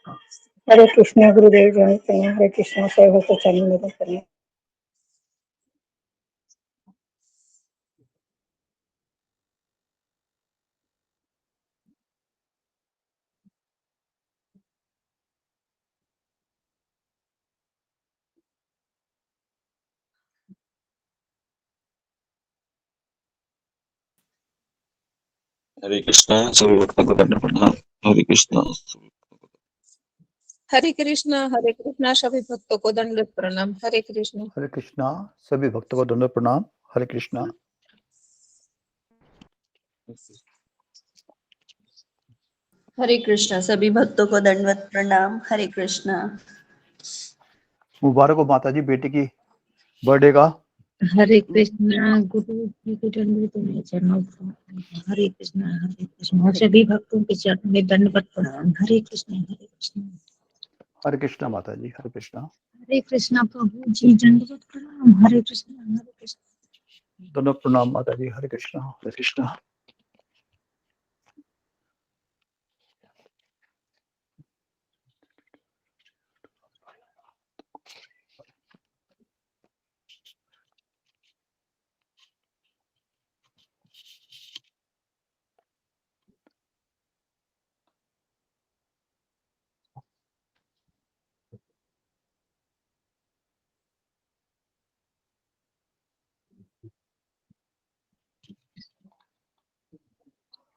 हरे कृष्णा गुरुदेव जय कन्या हरे कृष्णा सर्व चरण में करें। हरे कृष्णा सभी भक्तों को दंड प्रणाम। हरे कृष्णा सभी भक्तों को दंडवत प्रणाम। हरे कृष्णा सभी भक्तों को दंडवत प्रणाम। हरे कृष्णा सभी भक्तों को दंडवत प्रणाम। हरे कृष्णा। मुबारक हो माता जी बेटे की बर्थडे का। हरे कृष्णा गुरु जी के दंडवत चरणों हरे कृष्णा सभी भक्तों के चरणों में दंडवत प्रणाम। हरे कृष्णा हरे कृष्णा माता जी। हरे कृष्णा प्रभु जी दंडवत प्रणाम। हरे कृष्णा दंडवत प्रणाम माता जी। हरे कृष्णा हरे कृष्णा।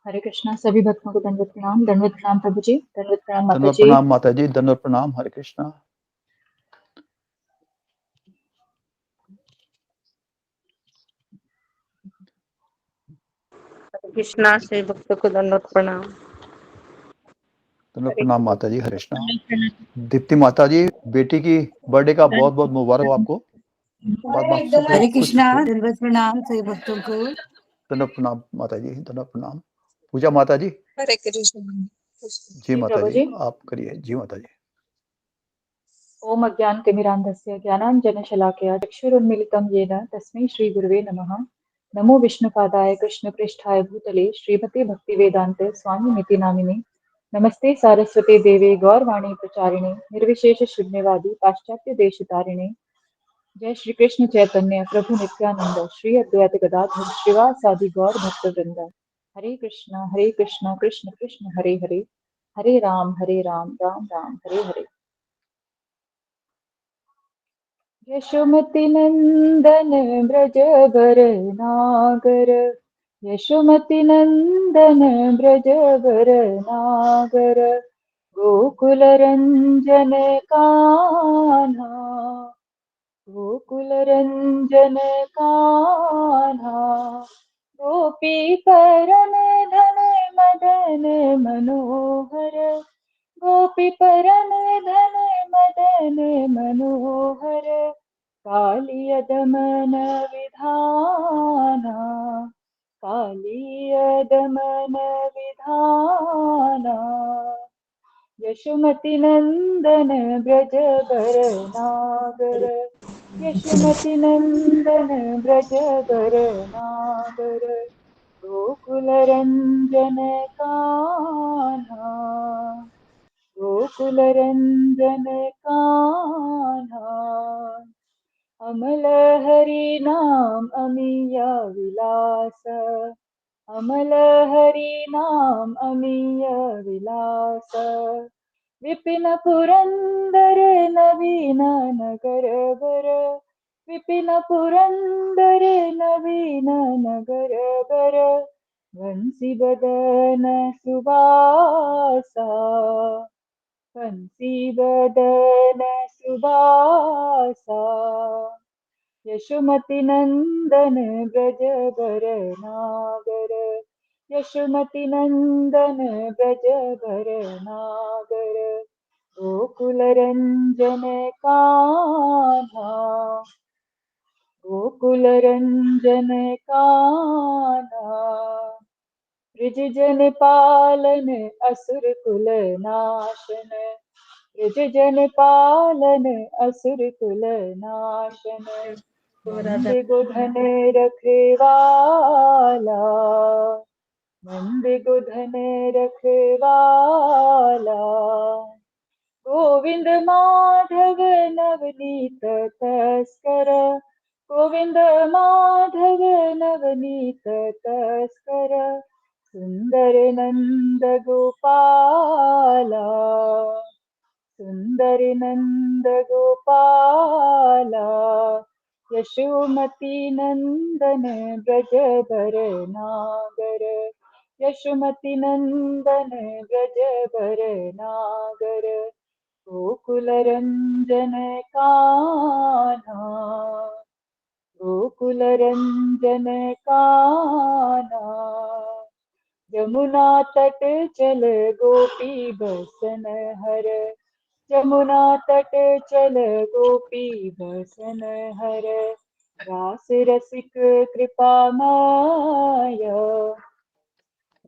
हरे कृष्णा सभी भक्तों को दंडवत प्रणाम प्रभु जी, दंडवत प्रणाम माता दंडवत जी। प्रणाम माता जी। दंडवत प्रणाम। हरे कृष्णा। कृष्णा से भक्तों को दंडवत प्रणाम। दंडवत प्रणाम माता जी। हरे कृष्णा। दीप्ति माता जी बेटी की बर्थडे का बहुत बहुत मुबारक हो आपको। हरे कृष्णा दंडवत प्रणाम सभी भक्तों को। दंडवत प्रणाम माता जी। दंडवत प्रणाम। पूजा माता जी। हरे कृष्णा जी माता प्रभु जी जी। आप करिए। जी माता जी। ओम अज्ञानतिमिरान्धस्य ज्ञानाञ्जनशलाकया चक्षुरुन्मीलितं येन तस्मै श्रीगुरुवे नमः। नमो विष्णुपादाय कृष्णपृष्ठाय भूतले श्रीमते भक्तिवेदान्त स्वामिनिति नामिने। नमस्ते सारस्वते देवे गौरवाणी प्रचारिणे निर्विशेष शून्यवादी पाश्चात्य देशतारिणे। जय श्री कृष्ण चैतन्य प्रभु नित्यानंद श्री अद्वैत गदाधर श्रीवासादि गौर भक्तवृंद। हरे कृष्ण कृष्ण कृष्ण हरे हरे, हरे राम राम राम हरे हरे। यशोमति नंदन ब्रज बर नागर, यशोमति नंदन ब्रज बर नागर, गोकुल रंजन कान्हा, गोकुल रंजन कान्हा, गोपी परम धन मदन मनोहर, गोपी परम धन मदन मनोहर, कालिय दमन विधाना, कालिय दमन विधाना, यशोमति नंदन ब्रज बर नागर, यशोमति नंदन ब्रज बर नागर, गोकुल रंजन कान्हा, गोकुल रंजन कान्हा, अमल हरि नाम अमीय विलास, अमल हरि नाम अमीय विलास, विपिन पुरंदर नवीन नगर बर, विपिन पुरंदर नवीन नगर बर, बंसी बदन सुबासा, बंसी बदन सुबासा, यशोमति नंदन ब्रज बर नागर, यशोमति नंदन ब्रज बर नागर, गोकुल रंजन कान्हा, गोकुल रंजन कान्हा, ब्रज जन पालन असुर कुल नाशन, ब्रज जन पालन असुर कुल नाशन, नंद गोधन रखवाला, नंद गोधन रखवाला, गोविंद माधव नवनीत तस्कर, गोविंद माधव नवनीत तस्कर, सुंदर नंद गोपाला, सुंदर नंद गोपाला, यशोमती नंदन ब्रज बर नागर, यशोमती नंदन ब्रज बर नागर, गोकुल रंजन कान्हा, गोकुल रंजन कान्हा, यमुना तट चल गोपी बसन हर, यमुना तट चल गोपी बसन हर, रास रसिक कृपामय,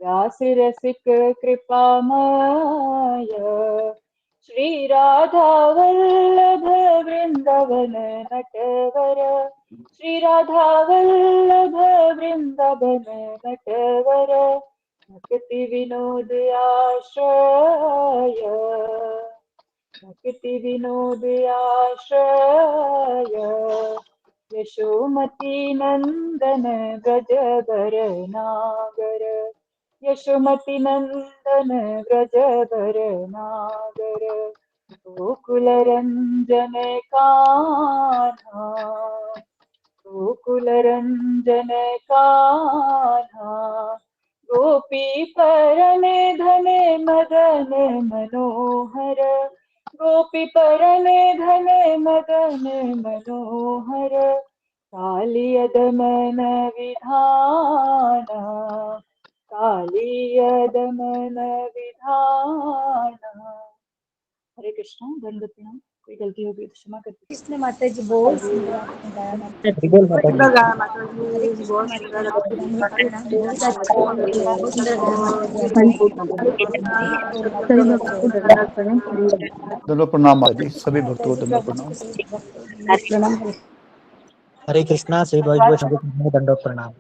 रास रसिक कृपामय, श्री राधा वल्लभ वृंदावन नटवर, श्री राधा वल्लभ वृंदावन नटवर, भक्ति विनोद आश्रय, भक्ति विनोद आश्रय, यशोमती नंदन ब्रज बर नागर, यशोमती नंदन ब्रज बर नागर, गोकुल रंजन कान्हा, गोकुल रंजन कान्हा, गोपी परने धने मदन मनोहर, गोपी परने धने मदन मनोहर, कालिय दमन विधाना, कालिय दमन विधाना। हरे कृष्णा, दंडवत प्रणाम। कोई गलती होगी तो क्षमा कर दीजिए। कृष्ण माता जी बहुत सुंदर आपने गाया माता जी। बोल हरे माता जी। कृष्ण माता जी आपको दंडवत प्रणाम। बहुत अच्छा बहुत सुंदर गाया माता जी हरे आपने। कृष्णा जी बोल माता सभी जी भक्तों को जय। दंडवत प्रणाम। हरे दंडवत प्रणाम माता जी, सभी माता भक्तों को जी दंडवत प्रभु जी प्रणाम। को सभी भक्तों को दंडवत प्रणाम। हरे कृष्णा सभी भाई वैष्णव को दंडवत प्रणाम।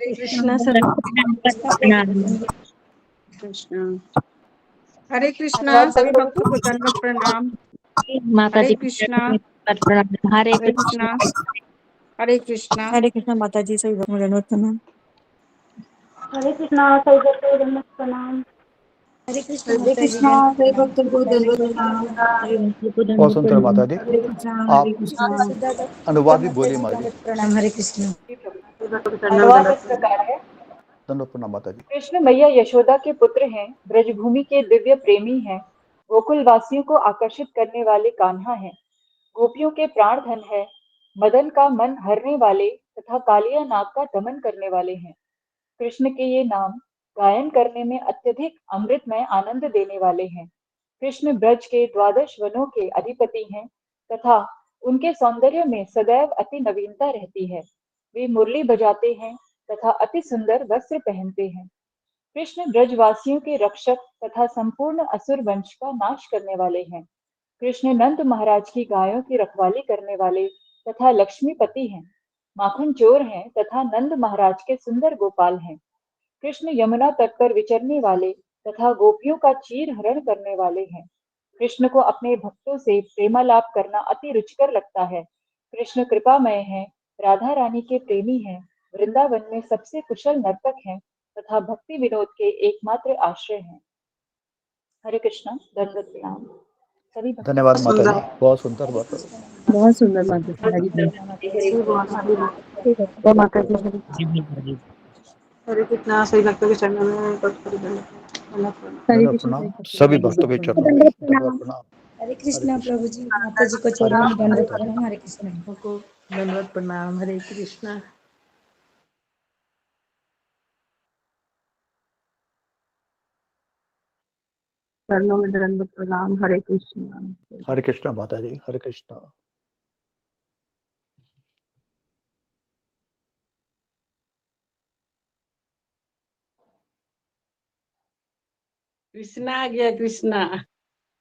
कृष्णा सभी कृष्ण प्रभु को दंडवत कृष्णा। हरे कृष्णा धन्यवाद सभी सभी को। भक्तों को दंडवत प्रणाम। माता हरे जी कृष्णा प्रणाम। हरे हरे कृष्णा हरे कृष्णा। हरे कृष्ण माता जी सभी भक्तों को दंडवत प्रणाम। हरे कृष्णा सभी भक्तों को दंडवत प्रणाम। हरे कृष्ण हरे माता जी कृष्णा दंडवत सभी प्रणाम। भक्तों को दंडवत प्रणाम। सभी भक्तों को बहुत दंडवत सुंदर प्रणाम। माता जी। हरे कृष्णा आप हरे कृष्णा। सुधा अनुवाद भी माता बोलिए जी माता जी। दंडवत प्रणाम। हरे कृष्ण। अनुवाद इस प्रकार है। दंडवत प्रणाम माता जी। कृष्ण मैया यशोदा के पुत्र हैं, ब्रजभूमि के दिव्य प्रेमी हैं, गोकुल वासियों को आकर्षित करने वाले कान्हा हैं, गोपियों के प्राण धन है, मदन का मन हरने वाले तथा कालिया नाग का दमन करने वाले हैं। कृष्ण के ये नाम गायन करने में अत्यधिक अमृतमय आनंद देने वाले हैं। कृष्ण ब्रज के द्वादश वनों के अधिपति हैं तथा उनके सौंदर्य में सदैव अति नवीनता रहती है। वे मुरली बजाते हैं तथा अति सुंदर वस्त्र पहनते हैं। कृष्ण ब्रजवासियों के रक्षक तथा संपूर्ण असुर वंश का नाश करने वाले हैं। कृष्ण नंद महाराज की गायों की रखवाली करने वाले तथा लक्ष्मीपति हैं, माखन चोर हैं तथा नंद महाराज के सुंदर गोपाल हैं। कृष्ण यमुना तट पर विचरने वाले तथा गोपियों का चीर हरण करने वाले हैं। कृष्ण को अपने भक्तों से प्रेमालाप करना अति रुचिकर लगता है। कृष्ण कृपामय है, राधा रानी के प्रेमी हैं, वृंदावन में सबसे कुशल नर्तक हैं तथा भक्ति विनोद के एकमात्र आश्रय हैं। हरे कृष्णा, दंडवत प्रणाम। सभी भक्तों धन्यवाद को माता जी, बहुत सुंदर हरे बात। कृष्ण बहुत सुंदर हरे माता जी। हरे कृष्ण माता जी हरे कृष्ण। जय माता दी। कृष्ण। हरे कृष्णा सभी भक्तों के चरणों में कोटि कोटि दंडवत प्रणाम। हरे दंडवत कृष्ण प्रणाम सभी भक्तों के चरणों में दंडवत प्रणाम। हरे हरे कृष्ण कृष्ण। प्रभु जी माता जी को हरे चरणों में कृष्ण दंडवत माता जी। प्रणाम। हरे कृष्ण। को दंडवत प्रणाम। हरे कृष्णा। चरणों में दंडवत प्रणाम। हरे कृष्णा। हरे कृष्ण माता जी। हरे कृष्ण। कृष्णा आ गया कृष्णा।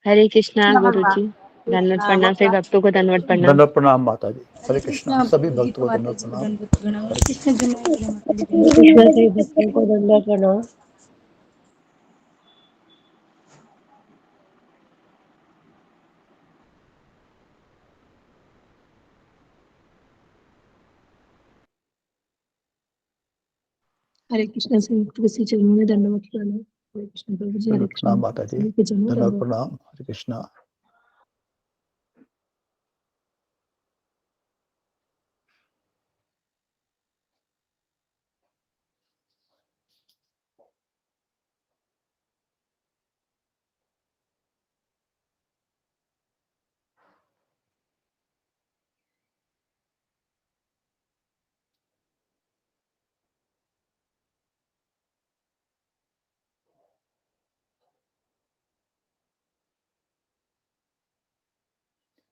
हरे कृष्णा गुरु जी। दंडवत प्रणाम। सभी भक्तों को दंडवत प्रणाम। दंडवत प्रणाम माता जी। हरे हरे कृष्ण कृष्ण सभी प्रभु जी को भक्तों को माता दंडवत जी को प्रणाम। दंडवत प्रणाम। हरे कृष्ण जय माता जी हरे दंडवत कृष्णा प्रणाम। सभी भक्तों को दंडवत प्रणाम। हरे कृष्ण संयुक्त किसी चरणों में दंडवत प्रणाम। हरे कृष्ण प्रभु जी, हरे कृष्ण प्रणाम माता जी, सभी के चरणों में धन्यवाद दंडवत प्रणाम। हरे कृष्णा।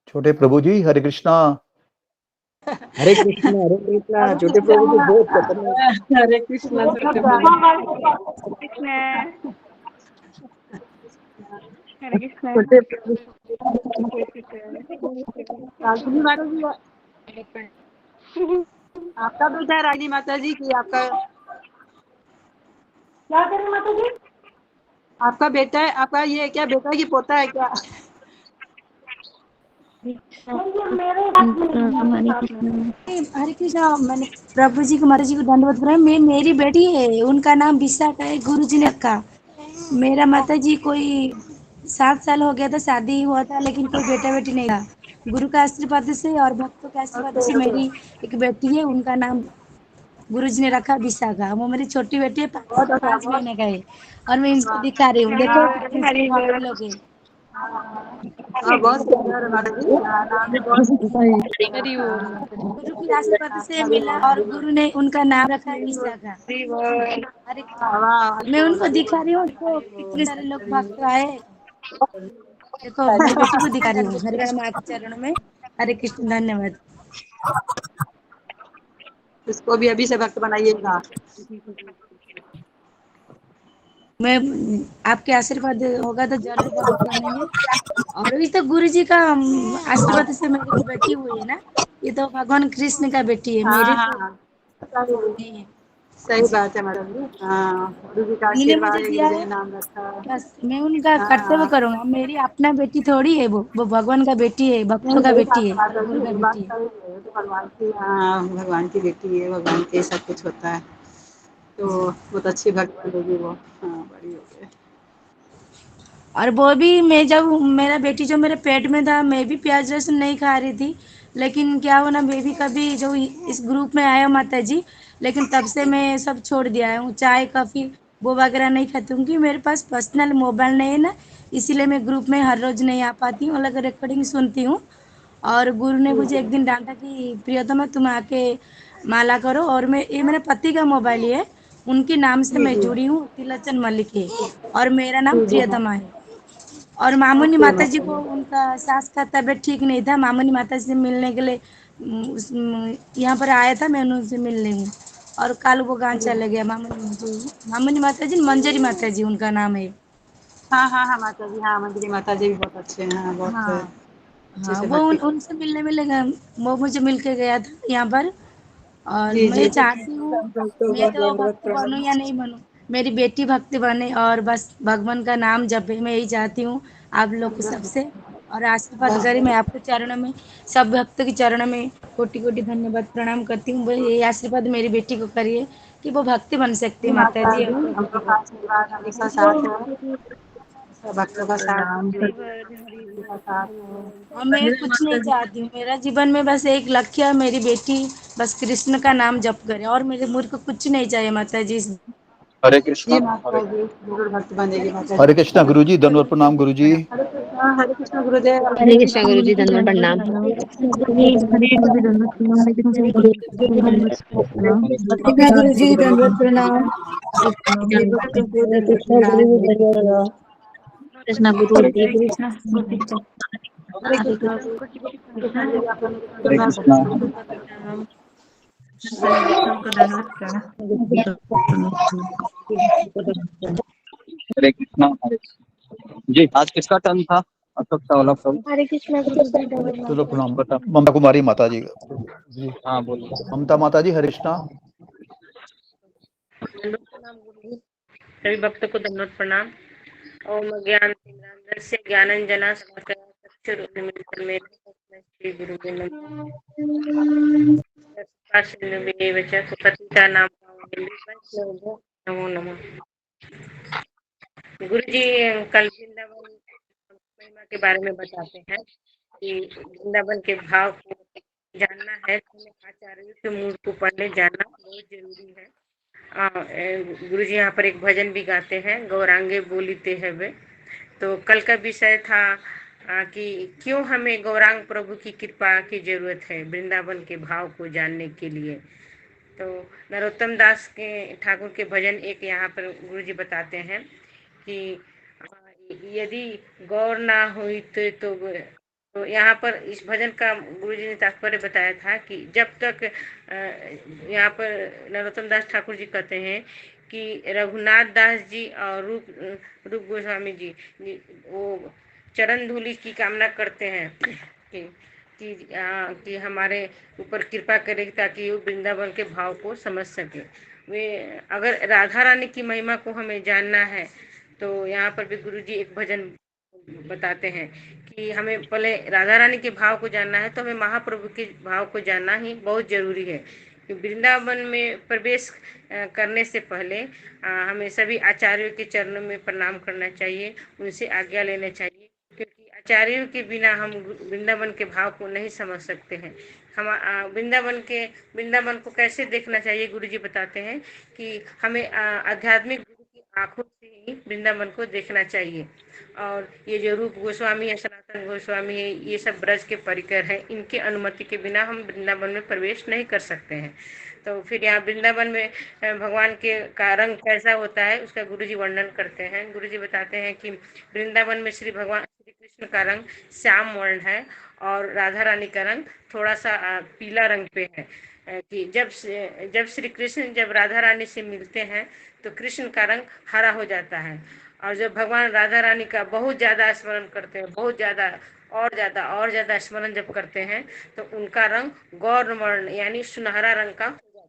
छोटे प्रभु जी हरे कृष्णा। हरे कृष्णा छोटे प्रभु जी बहुत खतरनाक। हरे कृष्णा छोटे प्रभु। कृष्ण हरे कृष्ण छोटे प्रभु। जय श्री कृष्ण। रागिनी माता जी, आपका बेटा है रागिनी माता जी की? आपका क्या करें माता जी? आपका बेटा है? आपका ये क्या बेटा की पोता है क्या? हरे कृष्णा। मैंने प्रभु जी को माता जी को दंडवत प्रणाम। मेरी बेटी है, उनका नाम विशाखा है, गुरु जी ने रखा। मेरा माता जी कोई 7 साल हो गया था, शादी हुआ था, लेकिन कोई बेटा बेटी नहीं था। गुरु का आशीर्वाद से और भक्तों के आशीर्वाद से मेरी एक बेटी है, उनका नाम गुरु जी ने रखा विशाखा। वो मेरी छोटी बेटी है, बहुत अच्छा, 5 महीने का है। और मैं इसको दिखा रही हूँ, देखो कितने सारे भक्त लोग हैं। बहुत सुंदर है माता जी। नाम भी बहुत गुरु की आशीर्वाद से मिला और गुरु ने उनका नाम रखा है विशाखा। हरे वाह। मैं उनको दिखा रही हूँ, देखो कितने सारे लोग भक्त आए। देखो मेरी बेटी को दिखा रही हूँ। हरे कृष्ण माँ के चरणों में हरे कृष्ण। धन्यवाद। इसको भी अभी से भक्त बनाइएगा। मैं आपके आशीर्वाद होगा तो जरूर भक्त बनेंगे। और अभी तो गुरु जी का आशीर्वाद से मेरी जो बेटी हुई है ना, ये तो भगवान कृष्ण का बेटी है, हाँ मेरे हाँ तो हाँ, सही नहीं है। सही जी, बात है मैडम जी। हाँ, गुरु जी का उन्होंने मुझे आशीर्वाद है, दिया गुरु जी है, ने नाम रखा। बस मैं उनका कर्तव्य हाँ, करूंगा। मेरी अपना बेटी थोड़ी है, वो भगवान का बेटी है, भक्तों नहीं का सही बेटी बात है, है माता जी, गुरु का ये बात बेटी है। सही है। ये तो भगवान की, हाँ भगवान की बेटी है, भगवान के सब कुछ होता है। तो जी। बहुत अच्छी भक्त बनेगी वो। हाँ, बड़ी हो गई। और वो भी, मैं जब मेरा बेटी जो मेरे पेट में था, मैं भी प्याज लहसुन नहीं खा रही थी। लेकिन क्या हुआ ना, मैं भी कभी जो इस ग्रुप में आया माता जी, लेकिन तब से मैं सब छोड़ दिया हूँ। चाय कॉफ़ी वो वगैरह नहीं खाती हूँ, क्योंकि मेरे पास पर्सनल मोबाइल नहीं है ना, इसीलिए मैं ग्रुप में हर रोज़ नहीं आ पाती हूँ। अलग रिकॉर्डिंग सुनती हूँ। और गुरु ने जी मुझे एक दिन डांटा कि प्रियतमा तुम आके माला करो। और मैं, ये मेरे पति का मोबाइल है, उनके नाम से जी मैं जी जुड़ी हूँ, तिलोचन मलिक है, और मेरा नाम जी जी हाँ। प्रियतमा है। और मामुनी ओके माता जी माता को, जी। उनका सास का तबीयत ठीक नहीं था, मामुनी माता जी से मिलने के लिए यहाँ पर आया था, मैं उनसे मिलने हूँ। और कल वो गाँव चले गया। मामुनी माता जी, मंजरी माता जी उनका नाम है। हाँ हाँ हाँ माता जी, हाँ मंदिरी माता जी भी बहुत अच्छे हैं। हाँ, बहुत हाँ अच्छे हाँ, से वो भक्ति उनसे मिलने मिलेगा। वो मुझे मिल के गया था यहाँ पर। और जी मैं जी जी। चाहती हूँ, मैं तो भक्त बनूं या नहीं बनूं, मेरी बेटी भक्त बने और बस भगवान का नाम जपे, मैं यही चाहती हूँ आप लोग को सबसे। और आशीर्वाद करें, मैं आपके चरणों में, सब भक्तों के चरणों में कोटि कोटि धन्यवाद प्रणाम करती हूँ। बस ये आशीर्वाद मेरी बेटी को करिए कि वो भक्ति बन सकती जी है माता माता जी। जी, और हम लोग का आशीर्वाद हमेशा साथ है। सब भक्तों का साथ है, भक्ति का साथ है। और मैं कुछ नहीं चाहती हूँ, मेरा जीवन में बस एक लक्ष्य है, मेरी बेटी बस कृष्ण का नाम जप करे, और मेरे मुझ को कुछ नहीं चाहिए माता जी। हरे कृष्णा। जी माता जी, जरूर भक्त बनेगी माता जी। हरे कृष्णा गुरु जी, धन्यवाद प्रणाम गुरु जी। हरे कृष्ण गुरुदेव। हरे कृष्णा गुरु जी धन्यवाद प्रणाम। गुरु जी दंडवत प्रणाम। सभी भक्तों को दंडवत प्रणाम। कृष्ण गुरु जी कृष्ण हरे हरे कृष्ण कृष्ण जी। कोटि कोटि कृष्ण जी आपका हरे धन्यवाद कृष्णा। करते हैं। प्रणाम। सभी भक्तों को धन्यवाद प्रणाम। हरे कृष्णा। हरे जी, आज किसका टर्न था? अशोक का वाला प्रभु। हरे कृष्णा गुरु जी दंडवत चलो प्रणाम। बता ममता कुमारी माता जी जी। हाँ बोलिए। ममता माता जी हरे कृष्णा। दंडवत प्रणाम गुरु जी। सभी भक्तों को दंडवत प्रणाम। ओम ज्ञान तिमिरांधस्य ज्ञानांजना समाकलनं चक्षुरुन्मीलितं येन तस्मै श्री गुरुवे नमः। तत्काशीर्णवेव च सुपतितानां नमो नमः। गुरु जी कल वृंदावन महिमा के बारे में बताते हैं कि वृंदावन के भाव को जानना है तो हमें आचार्यों के मूल को पढ़ने जानना बहुत जरूरी है। गुरु जी यहाँ पर एक भजन भी गाते हैं, गौरांगे बोलीते है वे। तो कल का विषय था कि क्यों हमें गौरांग प्रभु की कृपा की जरूरत है वृंदावन के भाव को जानने के लिए। तो नरोत्तम दास के ठाकुर के भजन एक यहाँ पर गुरु जी बताते हैं कि यदि गौर ना हुई तो यहाँ पर इस भजन का गुरु जी ने तात्पर्य बताया था कि जब तक यहाँ पर नरोत्तम दास ठाकुर जी कहते हैं कि रघुनाथ दास जी और रूप गोस्वामी जी वो चरण धूलि की कामना करते हैं कि हमारे ऊपर कृपा करे ताकि वो वृंदावन के भाव को समझ सके। वे अगर राधा रानी की महिमा को हमें जानना है तो यहाँ पर भी गुरु जी एक भजन बताते हैं कि हमें पहले राधा रानी के भाव को जानना है तो हमें महाप्रभु के भाव को जानना ही बहुत जरूरी है। वृंदावन में प्रवेश करने से पहले हमें सभी आचार्यों के चरणों में प्रणाम करना चाहिए, उनसे आज्ञा लेना चाहिए, क्योंकि आचार्यों के बिना हम वृंदावन के भाव को नहीं समझ सकते हैं। हम वृंदावन को कैसे देखना चाहिए, गुरु जी बताते हैं कि हमें आध्यात्मिक गुरु की आंखों से ही वृंदावन को देखना चाहिए। और ये जो रूप गोस्वामी है, सनातन गोस्वामी है, ये सब ब्रज के परिकर हैं, इनकी अनुमति के बिना हम वृंदावन में प्रवेश नहीं कर सकते हैं। तो फिर यहाँ वृंदावन में भगवान का रंग कैसा होता है उसका गुरु जी वर्णन करते हैं। गुरु जी बताते हैं कि वृंदावन में श्री कृष्ण का रंग श्याम वर्ण है और राधा रानी का रंग थोड़ा सा पीला रंग पे है। कि जब श्री कृष्ण जब राधा रानी से मिलते हैं तो कृष्ण का रंग हरा हो जाता है, और जब भगवान राधा रानी का बहुत ज्यादा स्मरण करते हैं, बहुत ज्यादा और ज्यादा स्मरण जब करते हैं तो उनका रंग गौर वर्ण यानी सुनहरा रंग का हो जाता है।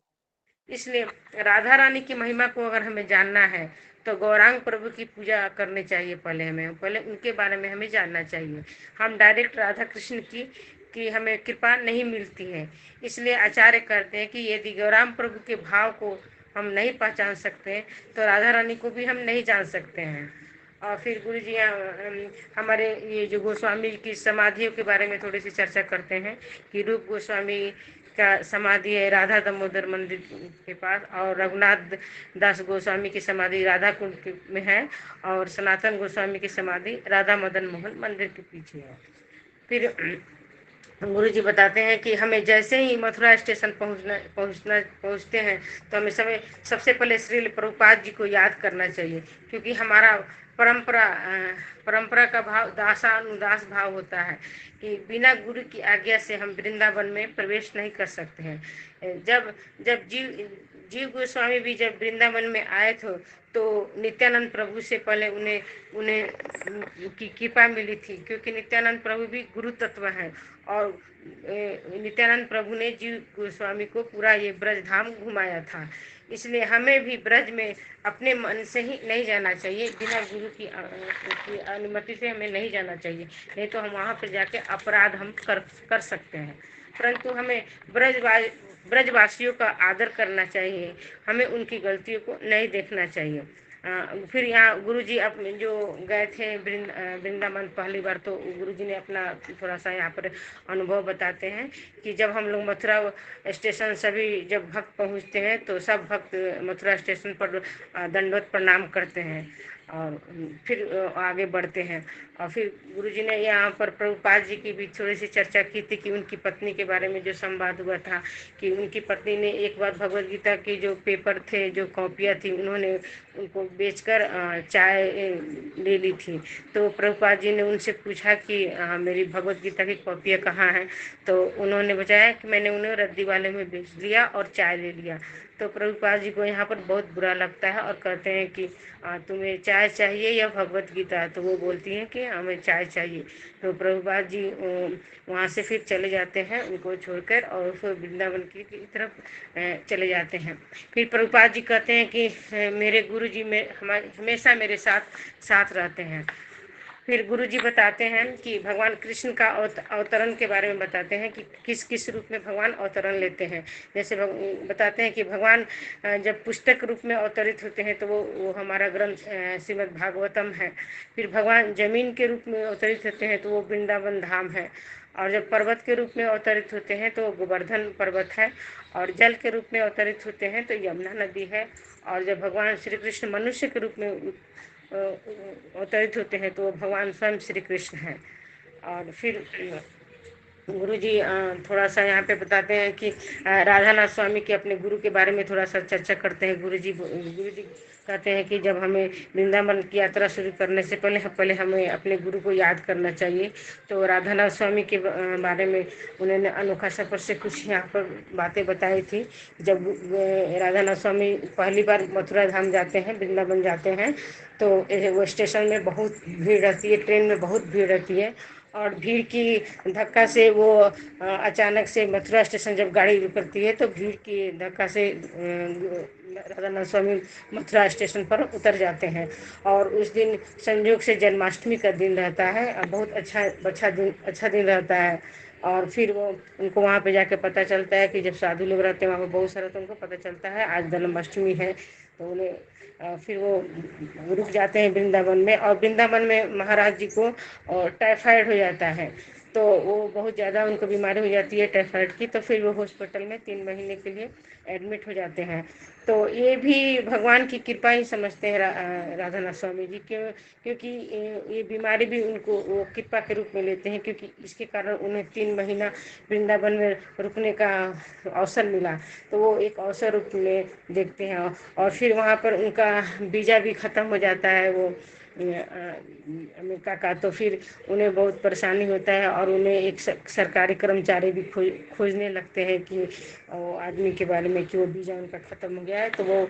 इसलिए राधा रानी की महिमा को अगर हमें जानना है तो गौरांग प्रभु की पूजा करनी चाहिए। पहले उनके बारे में हमें जानना चाहिए। हम डायरेक्ट राधा कृष्ण की हमें कृपा नहीं मिलती है। इसलिए आचार्य कहते हैं कि यदि गौरांग प्रभु के भाव को हम नहीं पहचान सकते तो राधा रानी को भी हम नहीं जान सकते हैं। और फिर गुरु जी हमारे ये जो गोस्वामी की समाधियों के बारे में थोड़ी सी चर्चा करते हैं कि रूप गोस्वामी का समाधि है राधा दामोदर मंदिर के पास, और रघुनाथ दास गोस्वामी की समाधि राधा कुंड में है, और सनातन गोस्वामी की समाधि राधा मदन मोहन मंदिर के पीछे है। फिर गुरु जी बताते हैं कि हमें जैसे ही मथुरा स्टेशन पहुंचते हैं तो हमें सबसे पहले श्रील प्रभुपाद जी को याद करना चाहिए, क्योंकि हमारा परंपरा का भाव दासानुदास भाव होता है कि बिना गुरु की आज्ञा से हम वृंदावन में प्रवेश नहीं कर सकते हैं। जब जीव गोस्वामी भी जब वृंदावन में आए थे तो नित्यानंद प्रभु से पहले उन्हें की कृपा मिली थी, क्योंकि नित्यानंद प्रभु भी गुरु तत्व हैं, और नित्यानंद प्रभु ने जीव गोस्वामी को पूरा ये ब्रज धाम घुमाया था। इसलिए हमें भी ब्रज में अपने मन से ही नहीं जाना चाहिए, बिना गुरु की अनुमति से हमें नहीं जाना चाहिए, नहीं तो हम वहाँ पर जाके अपराध हम कर सकते हैं। परंतु हमें ब्रजवासियों का आदर करना चाहिए, हमें उनकी गलतियों को नहीं देखना चाहिए। फिर यहाँ गुरुजी अपने जो गए थे वृंदावन पहली बार, तो गुरुजी ने अपना थोड़ा सा यहाँ पर अनुभव बताते हैं कि जब हम लोग मथुरा स्टेशन सभी जब भक्त पहुँचते हैं तो सब भक्त मथुरा स्टेशन पर दंडवत प्रणाम करते हैं और फिर आगे बढ़ते हैं। और फिर गुरुजी ने यहाँ पर प्रभुपाद जी की भी थोड़ी सी चर्चा की थी कि उनकी पत्नी के बारे में जो संवाद हुआ था कि उनकी पत्नी ने एक बार भगवद गीता के जो पेपर थे, जो कॉपियाँ थी, उन्होंने उनको बेचकर चाय ले ली थी। तो प्रभुपाद जी ने उनसे पूछा कि मेरी भगवद गीता की कॉपियाँ कहाँ हैं, तो उन्होंने बताया कि मैंने उन्हें रद्दी वाले में बेच लिया और चाय ले लिया। तो प्रभुपाद जी को यहाँ पर बहुत बुरा लगता है और कहते हैं कि तुम्हें चाय चाहिए या भगवद गीता? तो वो बोलती हैं कि हमें चाय चाहिए। तो प्रभुपाद जी वहाँ से फिर चले जाते हैं उनको छोड़कर, और फिर वृंदावन की तरफ चले जाते हैं। फिर प्रभुपाद जी कहते हैं कि मेरे गुरु जी में हमेशा मेरे साथ रहते हैं। फिर गुरु जी बताते हैं कि भगवान कृष्ण का अवतरण के बारे में बताते हैं कि किस किस रूप में भगवान अवतरण लेते हैं। जैसे बताते हैं कि भगवान जब पुस्तक रूप में अवतरित होते हैं तो वो हमारा ग्रंथ श्रीमद् भागवतम है। फिर भगवान जमीन के रूप में अवतरित होते हैं तो वो वृंदावन धाम है। और जब पर्वत के रूप में अवतरित होते हैं तो गोवर्धन पर्वत है। और जल के रूप में अवतरित होते हैं तो यमुना नदी है। और जब भगवान श्री कृष्ण मनुष्य के रूप में अवतरित होते हैं तो वो भगवान स्वयं श्री कृष्ण हैं। और फिर गुरु जी थोड़ा सा यहाँ पे बताते हैं कि राधानाथ स्वामी के अपने गुरु के बारे में थोड़ा सा चर्चा करते हैं। गुरु जी कहते हैं कि जब हमें वृंदावन की यात्रा शुरू करने से पहले हमें अपने गुरु को याद करना चाहिए। तो राधानाथ स्वामी के बारे में उन्होंने अनोखा सफर से कुछ यहाँ पर बातें बताई थी। जब राधानाथ स्वामी पहली बार मथुरा धाम जाते हैं, वृंदावन जाते हैं, तो वो स्टेशन में बहुत भीड़ रहती है, ट्रेन में बहुत भीड़ रहती है। और भीड़ की धक्का से वो अचानक से मथुरा स्टेशन जब गाड़ी रुकती है तो भीड़ की धक्का से राधानाथ स्वामी मथुरा स्टेशन पर उतर जाते हैं। और उस दिन संयोग से जन्माष्टमी का दिन रहता है और बहुत अच्छा दिन रहता है। और फिर वो उनको वहाँ पे जाके पता चलता है कि जब साधु लोग रहते हैं वहाँ पे बहुत सारा, तो उनको पता चलता है आज जन्माष्टमी है। तो उन्हें फिर वो रुक जाते हैं वृंदावन में। और वृंदावन में महाराज जी को टाइफाइड हो जाता है, तो वो बहुत ज़्यादा उनको बीमारी हो जाती है टाइफाइड की। तो फिर वो हॉस्पिटल में 3 महीने के लिए एडमिट हो जाते हैं। तो ये भी भगवान की कृपा ही समझते हैं राधानाथ स्वामी जी, क्योंकि ये बीमारी भी उनको वो कृपा के रूप में लेते हैं, क्योंकि इसके कारण उन्हें 3 महीना वृंदावन में रुकने का अवसर मिला। तो वो एक अवसर रूप में देखते हैं। और फिर वहाँ पर उनका वीज़ा भी ख़त्म हो जाता है वो अमेरिका का। तो फिर उन्हें बहुत परेशानी होता है और उन्हें एक सरकारी कर्मचारी भी खोजने लगते हैं कि वो आदमी के बारे में कि वो वीज़ा उनका ख़त्म हो गया है। तो वो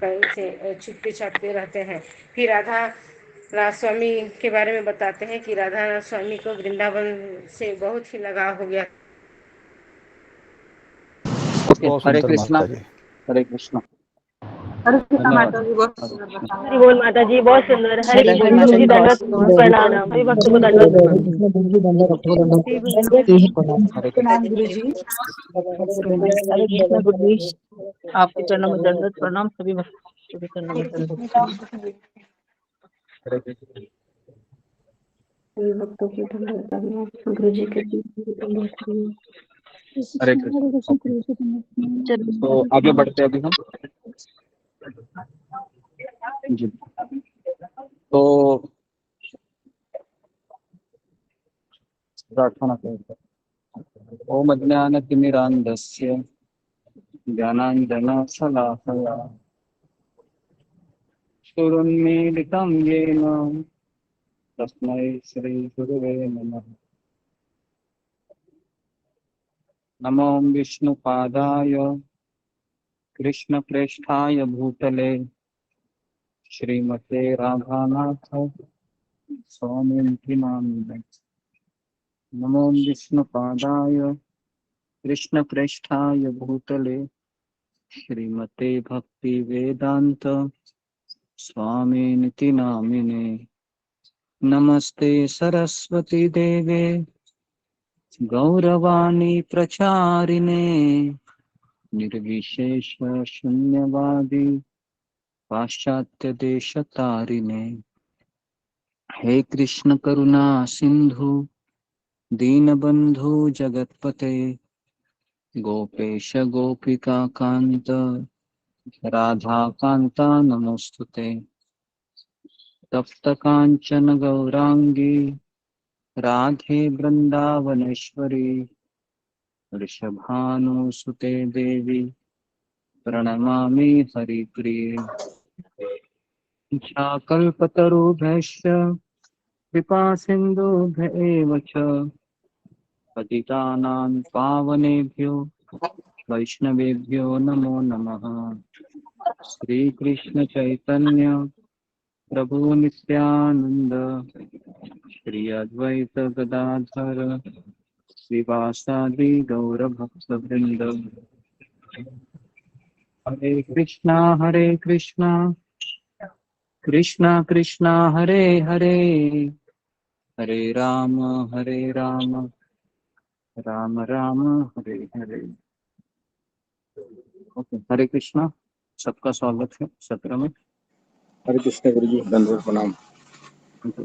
कहीं से छुपते छापते रहते हैं। फिर राधा स्वामी के बारे में बताते हैं कि राधा स्वामी को वृंदावन से बहुत ही लगाव हो गया। हरे कृष्णा, हरे कृष्णा। हरे कृष्णा धन्यवाद। माता जी, बहुत सुंदर बताया। हरि बोल माता जी, बहुत सुंदर। हरे हरि बोल कृष्ण माता गुरु जी, जी, बहुत दंडवत सुंदर। प्रणाम, सभी भक्तों को दंडवत प्रणाम। हरे प्रणाम गुरु जी। हरे कृष्णा गुरु जी, आपके चरणों में दंडवत प्रणाम, सभी भक्तों के चरणों में दंडवत प्रणाम। सभी भक्तों की धन्यवाद करना, गुरु जी के धन्यवाद। हरे कृष्ण। तो आगे बढ़ते हैं अभी हम जी। तो प्रार्थना करते हैं। ओम अज्ञानतिमिरान्धस्य ज्ञानाञ्जनशलाकया चक्षुरुन्मीलितं येन तस्मै श्रीगुरवे नमः। नमो विष्णुपादाय कृष्णप्रेष्ठाय भूतले श्रीमते राधानाथ स्वामिनिति नामिने। नमो विष्णुपादाय कृष्णप्रेष्ठाय भूतले श्रीमते भक्ति वेदांत स्वामिनिति नामिने। नमस्ते सरस्वती देवे गौरवाणी प्रचारिणे निर्विशेष शून्यवादी पाश्चात्य देशतारिणे। हे कृष्ण करुणा सिंधु दीनबंधु जगतपते गोपेश गोपिका कांत राधा कांता नमोस्तुते। तप्त कांचन गौरांगी राधे वृंदावनेश्वरी वृषभानुसुते देवी प्रणमामि हरिप्रिये। कल्पतरुभ्यश्च कृपा सिन्धुभ्य एव च पतितानां पावनेभ्यो वैष्णवेभ्यो नमो नमः। श्री कृष्ण चैतन्य प्रभु नित्यानंद श्री अद्वैत गदाधर श्रीवासादि गौर भक्तवृंद। हरे कृष्णा कृष्णा कृष्णा हरे हरे हरे राम राम राम हरे हरे। ओके, हरे कृष्णा, सबका स्वागत है सत्र में। हरे कृष्ण गुरु जी, दंडवत प्रणाम।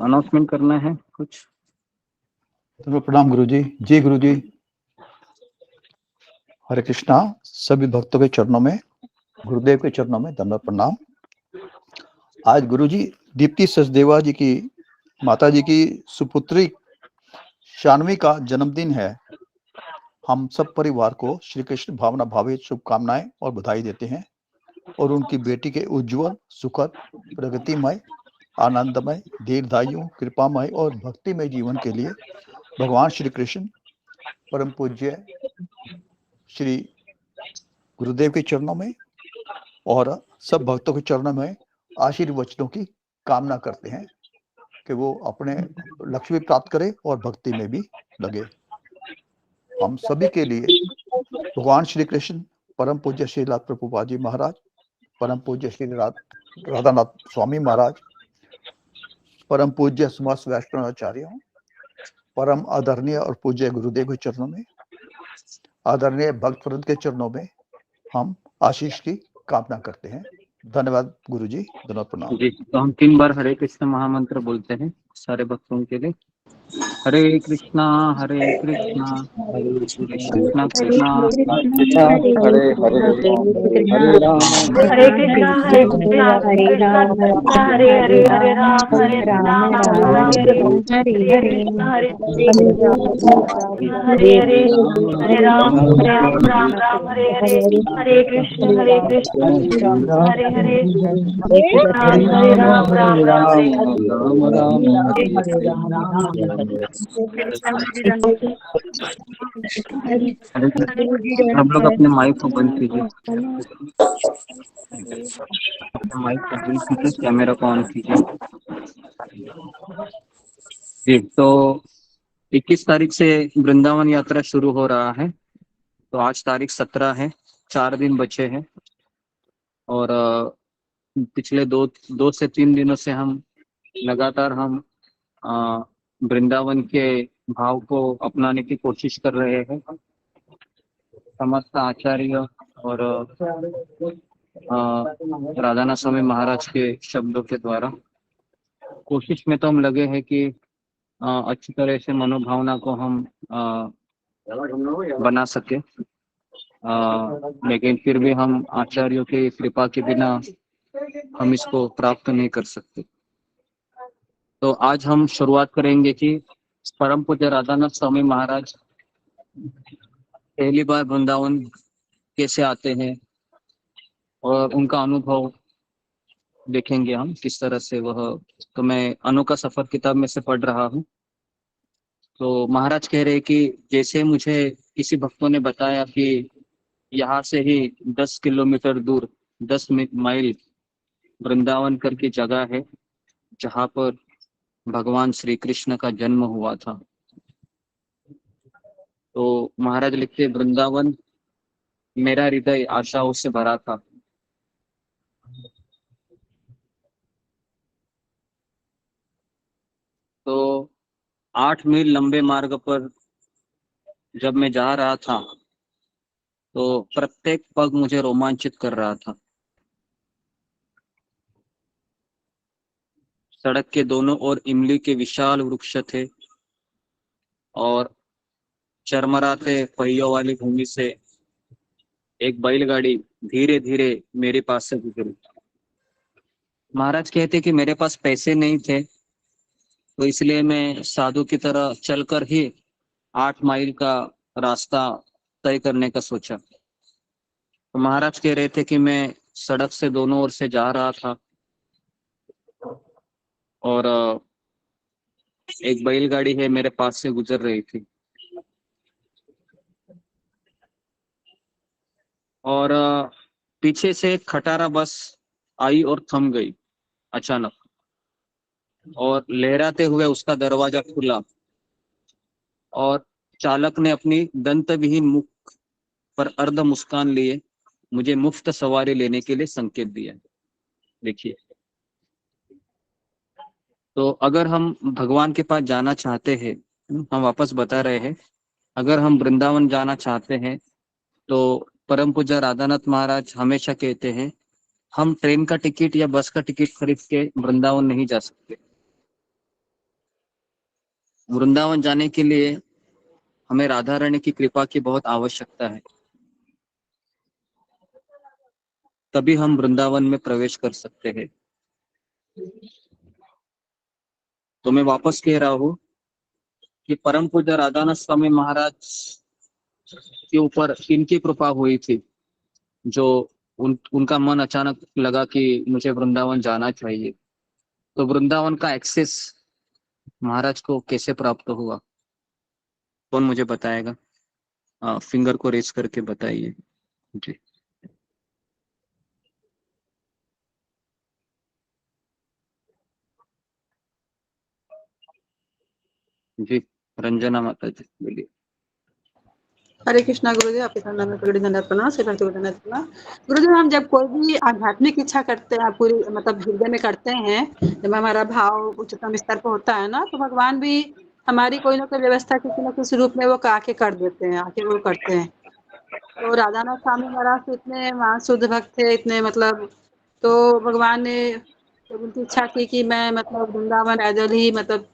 अनाउंसमेंट करना है कुछ? तो प्रणाम गुरु जी। जी गुरु जी, हरे कृष्णा। सभी भक्तों के चरणों में, गुरुदेव के चरणों में दंडवत प्रणाम। आज गुरु जी दीप्ति सचदेवा जी की माता जी की सुपुत्री शानवी का जन्मदिन है। हम सब परिवार को श्री कृष्ण भावना भावित शुभकामनाएं और बधाई देते हैं और उनकी बेटी के उज्जवल, सुखद, प्रगतिमय, आनंदमय, दीर्घायु, कृपामय और भक्तिमय जीवन के लिए भगवान श्री कृष्ण, परम पूज्य श्री गुरुदेव के चरणों में और सब भक्तों के चरणों में आशीर्वचनों की कामना करते हैं कि वो अपने लक्ष्य भी प्राप्त करे और भक्ति में भी लगे। हम सभी के लिए भगवान श्री कृष्ण, परम पूज्य श्रीलाल प्रभुपाद जी महाराज, परम पूज्य श्री राधानाथ स्वामी महाराज, परम पूज्य समस्त वैष्णवाचार्यों, परम आदरणीय और पूज्य गुरुदेव के चरणों में, आदरणीय भक्त वृंद के चरणों में हम आशीष की कामना करते हैं। धन्यवाद गुरु जी, धन्यवाद प्रणाम जी। तो हम 3 बार हरे कृष्ण महामंत्र बोलते हैं सारे भक्तों के लिए। हरे कृष्णा हरे कृष्णा कृष्णा कृष्णा हरे हरे हरे राम हरे कृष्णा कृष्णा कृष्णा हरे हरे, हरे राम राम हरे हरे, हरे कृष्णा हरे हरे हरे, हरे राम राम हरे हरे, हरे कृष्ण हरे हरे, हरे राम राम हरे हम लोग अपने माइक को बंद कीजिए, अपने माइक को बंद कीजिए, कैमरा को ऑन कीजिए। जी, तो 21 तारीख से वृंदावन यात्रा शुरू हो रहा है। तो आज तारीख 17 है, 4 दिन बचे हैं और पिछले दो से 3 दिनों से हम लगातार वृंदावन के भाव को अपनाने की कोशिश कर रहे हैं। समस्त आचार्य और राधानाथ स्वामी महाराज के शब्दों के द्वारा कोशिश में तो हम लगे हैं कि अच्छी तरह से मनोभावना को हम बना सके, लेकिन फिर भी हम आचार्यों की कृपा के बिना हम इसको प्राप्त नहीं कर सकते। तो आज हम शुरुआत करेंगे कि परम पूज्य राधानाथ स्वामी महाराज पहली बार वृंदावन कैसे आते हैं और उनका अनुभव देखेंगे हम किस तरह से वह। तो मैं अनोखा सफर किताब में से पढ़ रहा हूँ। तो महाराज कह रहे कि जैसे मुझे किसी भक्तों ने बताया कि यहाँ से ही 10 किलोमीटर दूर 10 माइल वृंदावन करके जगह है जहाँ पर भगवान श्री कृष्ण का जन्म हुआ था। तो महाराज लिखते, वृंदावन मेरा हृदय आशाओं से भरा था। तो 8 मील लंबे मार्ग पर जब मैं जा रहा था तो प्रत्येक पग मुझे रोमांचित कर रहा था। सड़क के दोनों ओर इमली के विशाल वृक्ष थे और चरमराते पहियों वाली भूमि से एक बैलगाड़ी धीरे धीरे मेरे पास से गुजरी। महाराज कहते कि मेरे पास पैसे नहीं थे, तो इसलिए मैं साधु की तरह चलकर ही 8 माइल का रास्ता तय करने का सोचा। तो महाराज कह रहे थे कि मैं सड़क से दोनों ओर से जा रहा था और एक बैलगाड़ी है मेरे पास से गुजर रही थी और पीछे से एक खटारा बस आई और थम गई अचानक, और लहराते हुए उसका दरवाजा खुला और चालक ने अपनी दंत विहीन मुख पर अर्ध मुस्कान लिए मुझे मुफ्त सवारी लेने के लिए संकेत दिया। देखिए, तो अगर हम भगवान के पास जाना चाहते हैं, हम वापस बता रहे हैं, अगर हम वृंदावन जाना चाहते हैं तो परम पूज्य राधानाथ महाराज हमेशा कहते हैं हम ट्रेन का टिकट या बस का टिकट खरीद के वृंदावन नहीं जा सकते। वृंदावन जाने के लिए हमें राधा रानी की कृपा की बहुत आवश्यकता है, तभी हम वृंदावन में प्रवेश कर सकते हैं। तो मैं वापस कह रहा हूँ कि परम पूज्य राधानाथ स्वामी महाराज के ऊपर इनकी कृपा हुई थी, जो उनका मन अचानक लगा कि मुझे वृंदावन जाना चाहिए। तो वृंदावन का एक्सेस महाराज को कैसे प्राप्त हुआ, कौन मुझे बताएगा? फिंगर को रेस करके बताइए जी। जी रंजना माता जी बोलिए। हरे कृष्णा गुरुजी, आपके सामने में करोड़ों दंडवत प्रणाम, सिर भक्ति को दंडवत प्रणाम। गुरुजी, हम जब कोई भी आध्यात्मिक इच्छा करते हैं, पूरी मतलब हृदय में करते हैं, जब हमारा भाव उच्चतम स्तर पर होता है ना, तो भगवान भी हमारी कोई ना कोई व्यवस्था किसी न किसी रूप में वो आके कर देते हैं, आके वो करते हैं। तो राधानाथ स्वामी महाराज तो इतने महान शुद्ध भक्त थे, इतने मतलब, तो भगवान ने जब उनकी इच्छा की कि मैं मतलब वृंदावन पैदल ही मतलब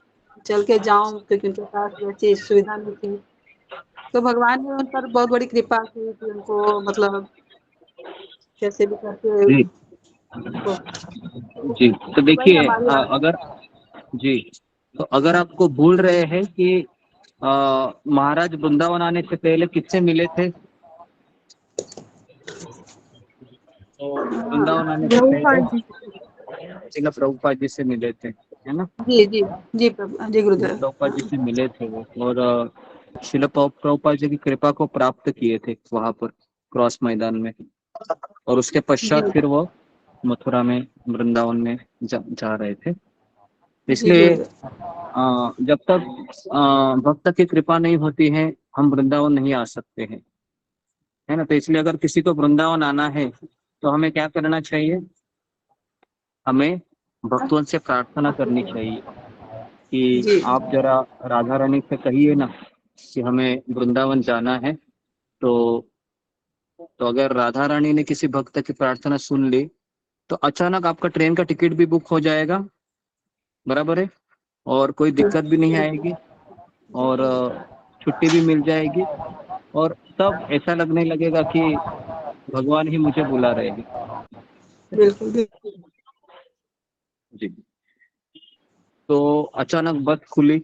चल के जाऊं, क्योंकि उनके पास वैसी सुविधा नहीं थी, तो भगवान ने उन पर बहुत बड़ी कृपा की कि उनको मतलब कैसे भी करके जी उनको, जी तो वही देखिए, हमारी अगर जी, तो अगर आपको भूल रहे हैं कि महाराज वृंदावन आने से पहले किससे मिले थे? तो वृंदावन आने से पहले प्रभुपाद जी से मिले थे, है ना? जी जी जी प्रभु, जी गुरुदेव। प्रभुपाद जी से मिले थे वो, और शिल प्रभुपाद जी की कृपा को प्राप्त किए थे वहां पर क्रॉस मैदान में, और उसके पश्चात जी फिर वो मथुरा में वृंदावन में जा रहे थे। जी इसलिए गुरुदेव। जब तक भक्त की कृपा नहीं होती है हम वृंदावन नहीं आ सकते हैं, है ना? तो इसलिए अगर किसी को वृंदावन आना है तो हमें क्या करना चाहिए? हमें भक्तों से प्रार्थना करनी चाहिए कि जी आप जरा राधा रानी से कहिए ना कि हमें वृंदावन जाना है। तो अगर राधा रानी ने किसी भक्त की प्रार्थना सुन ली तो अचानक आपका ट्रेन का टिकट भी बुक हो जाएगा, बराबर है, और कोई दिक्कत भी नहीं आएगी, और छुट्टी भी मिल जाएगी, और तब ऐसा लगने लगेगा कि भगवान ही मुझे बुला रहे हैं। बिल्कुल भी। जी। तो अचानक बस खुली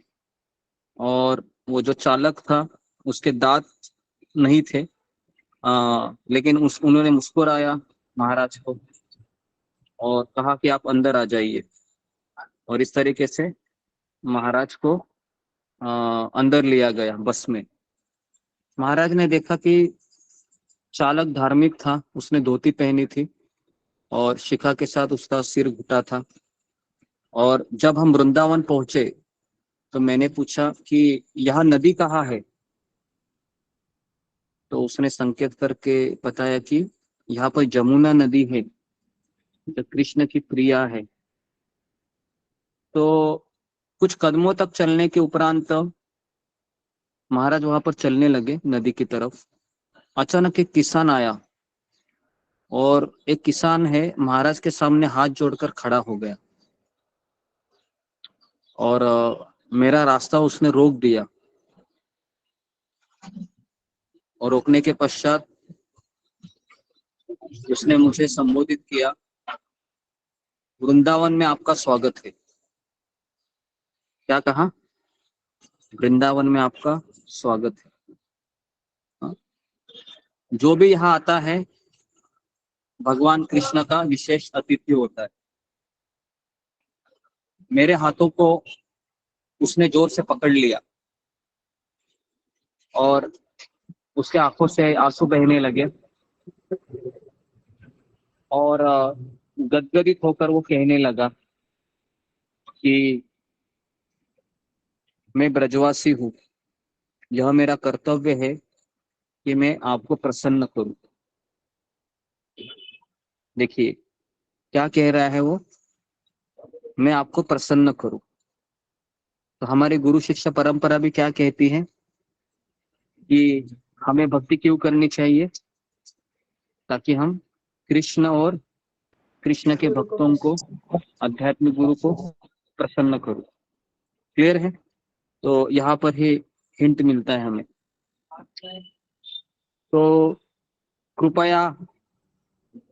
और वो जो चालक था उसके दांत नहीं थे, लेकिन उन्होंने मुस्कुराया महाराज को और कहा कि आप अंदर आ जाइए, और इस तरीके से महाराज को अंदर लिया गया बस में। महाराज ने देखा कि चालक धार्मिक था, उसने धोती पहनी थी और शिखा के साथ उसका सिर घुटा था। और जब हम वृंदावन पहुंचे तो मैंने पूछा कि यह नदी कहाँ है? तो उसने संकेत करके बताया कि यहाँ पर जमुना नदी है जो कृष्ण की प्रिया है। तो कुछ कदमों तक चलने के उपरांत महाराज वहां पर चलने लगे नदी की तरफ। अचानक एक किसान आया और एक किसान है महाराज के सामने हाथ जोड़कर खड़ा हो गया, और मेरा रास्ता उसने रोक दिया, और रोकने के पश्चात उसने मुझे संबोधित किया, वृंदावन में आपका स्वागत है। क्या कहा? वृंदावन में आपका स्वागत है। हाँ? जो भी यहाँ आता है भगवान कृष्ण का विशेष अतिथि होता है। मेरे हाथों को उसने जोर से पकड़ लिया और उसके आंखों से आंसू बहने लगे, और गदगदित होकर वो कहने लगा कि मैं ब्रजवासी हूँ, यह मेरा कर्तव्य है कि मैं आपको प्रसन्न करूं। देखिए क्या कह रहा है वो, मैं आपको प्रसन्न करूं। तो हमारी गुरु शिष्य परंपरा भी क्या कहती है कि हमें भक्ति क्यों करनी चाहिए, ताकि हम कृष्ण और कृष्ण के भक्तों को, आध्यात्मिक गुरु को प्रसन्न करो। क्लियर है? तो यहाँ पर ही हिंट मिलता है हमें। तो कृपया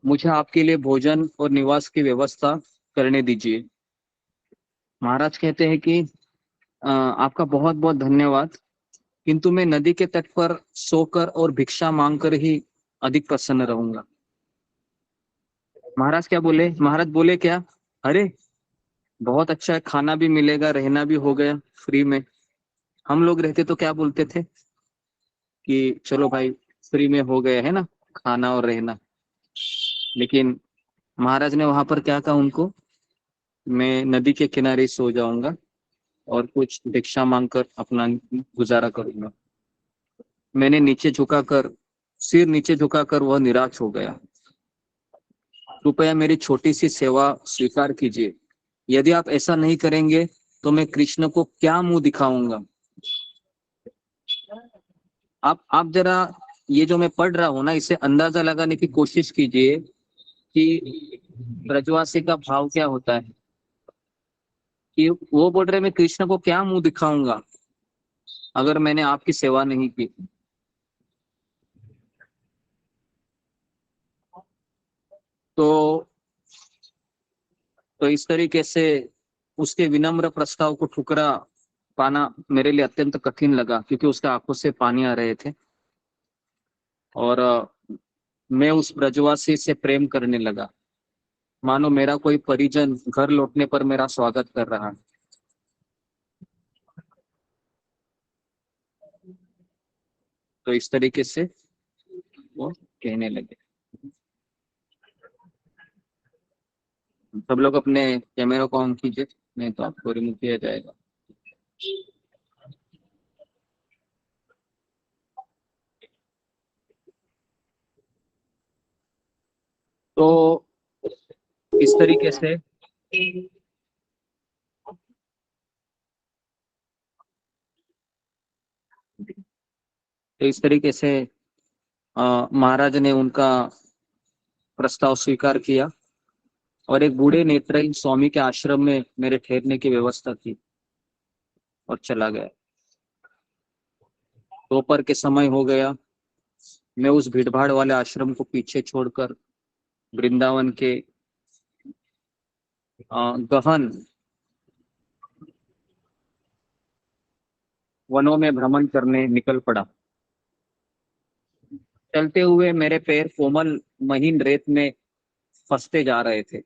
मुझे आपके लिए भोजन और निवास की व्यवस्था करने दीजिए। महाराज कहते हैं कि आपका बहुत बहुत धन्यवाद, किंतु मैं नदी के तट पर सोकर और भिक्षा मांगकर ही अधिक प्रसन्न रहूंगा। महाराज क्या बोले? महाराज बोले क्या? अरे बहुत अच्छा है, खाना भी मिलेगा, रहना भी हो गया फ्री में। हम लोग रहते तो क्या बोलते थे कि चलो भाई फ्री में हो गया है ना, खाना और रहना। लेकिन महाराज ने वहां पर क्या कहा उनको? मैं नदी के किनारे सो जाऊंगा और कुछ भिक्षा मांगकर अपना गुजारा करूंगा। मैंने सिर नीचे झुकाकर वह निराश हो गया। कृपया मेरी छोटी सी सेवा स्वीकार कीजिए। यदि आप ऐसा नहीं करेंगे तो मैं कृष्ण को क्या मुंह दिखाऊंगा। आप जरा ये जो मैं पढ़ रहा हूं ना, इसे अंदाजा लगाने की कोशिश कीजिए कि ब्रजवासी का भाव क्या होता है। कि वो बोल रहे मैं कृष्ण को क्या मुंह दिखाऊंगा अगर मैंने आपकी सेवा नहीं की। तो इस तरीके से उसके विनम्र प्रस्ताव को ठुकरा पाना मेरे लिए अत्यंत कठिन लगा, क्योंकि उसके आंखों से पानी आ रहे थे और मैं उस ब्रजवासी से प्रेम करने लगा, मानो मेरा कोई परिजन घर लौटने पर मेरा स्वागत कर रहा है। तो इस तरीके से वो कहने लगे। सब लोग अपने कैमरा को ऑन कीजिए, नहीं तो आपको रिमूव किया जाएगा। तो इस तरीके से महाराज ने उनका प्रस्ताव स्वीकार किया और एक बूढ़े नेत्रहीन स्वामी के आश्रम में मेरे ठहरने की व्यवस्था की और चला गया। दोपहर के समय हो गया। मैं उस भीड़भाड़ वाले आश्रम को पीछे छोड़कर वृंदावन के गहन वनों में भ्रमण करने निकल पड़ा। चलते हुए मेरे पैर कोमल महीन रेत में फंसते जा रहे थे।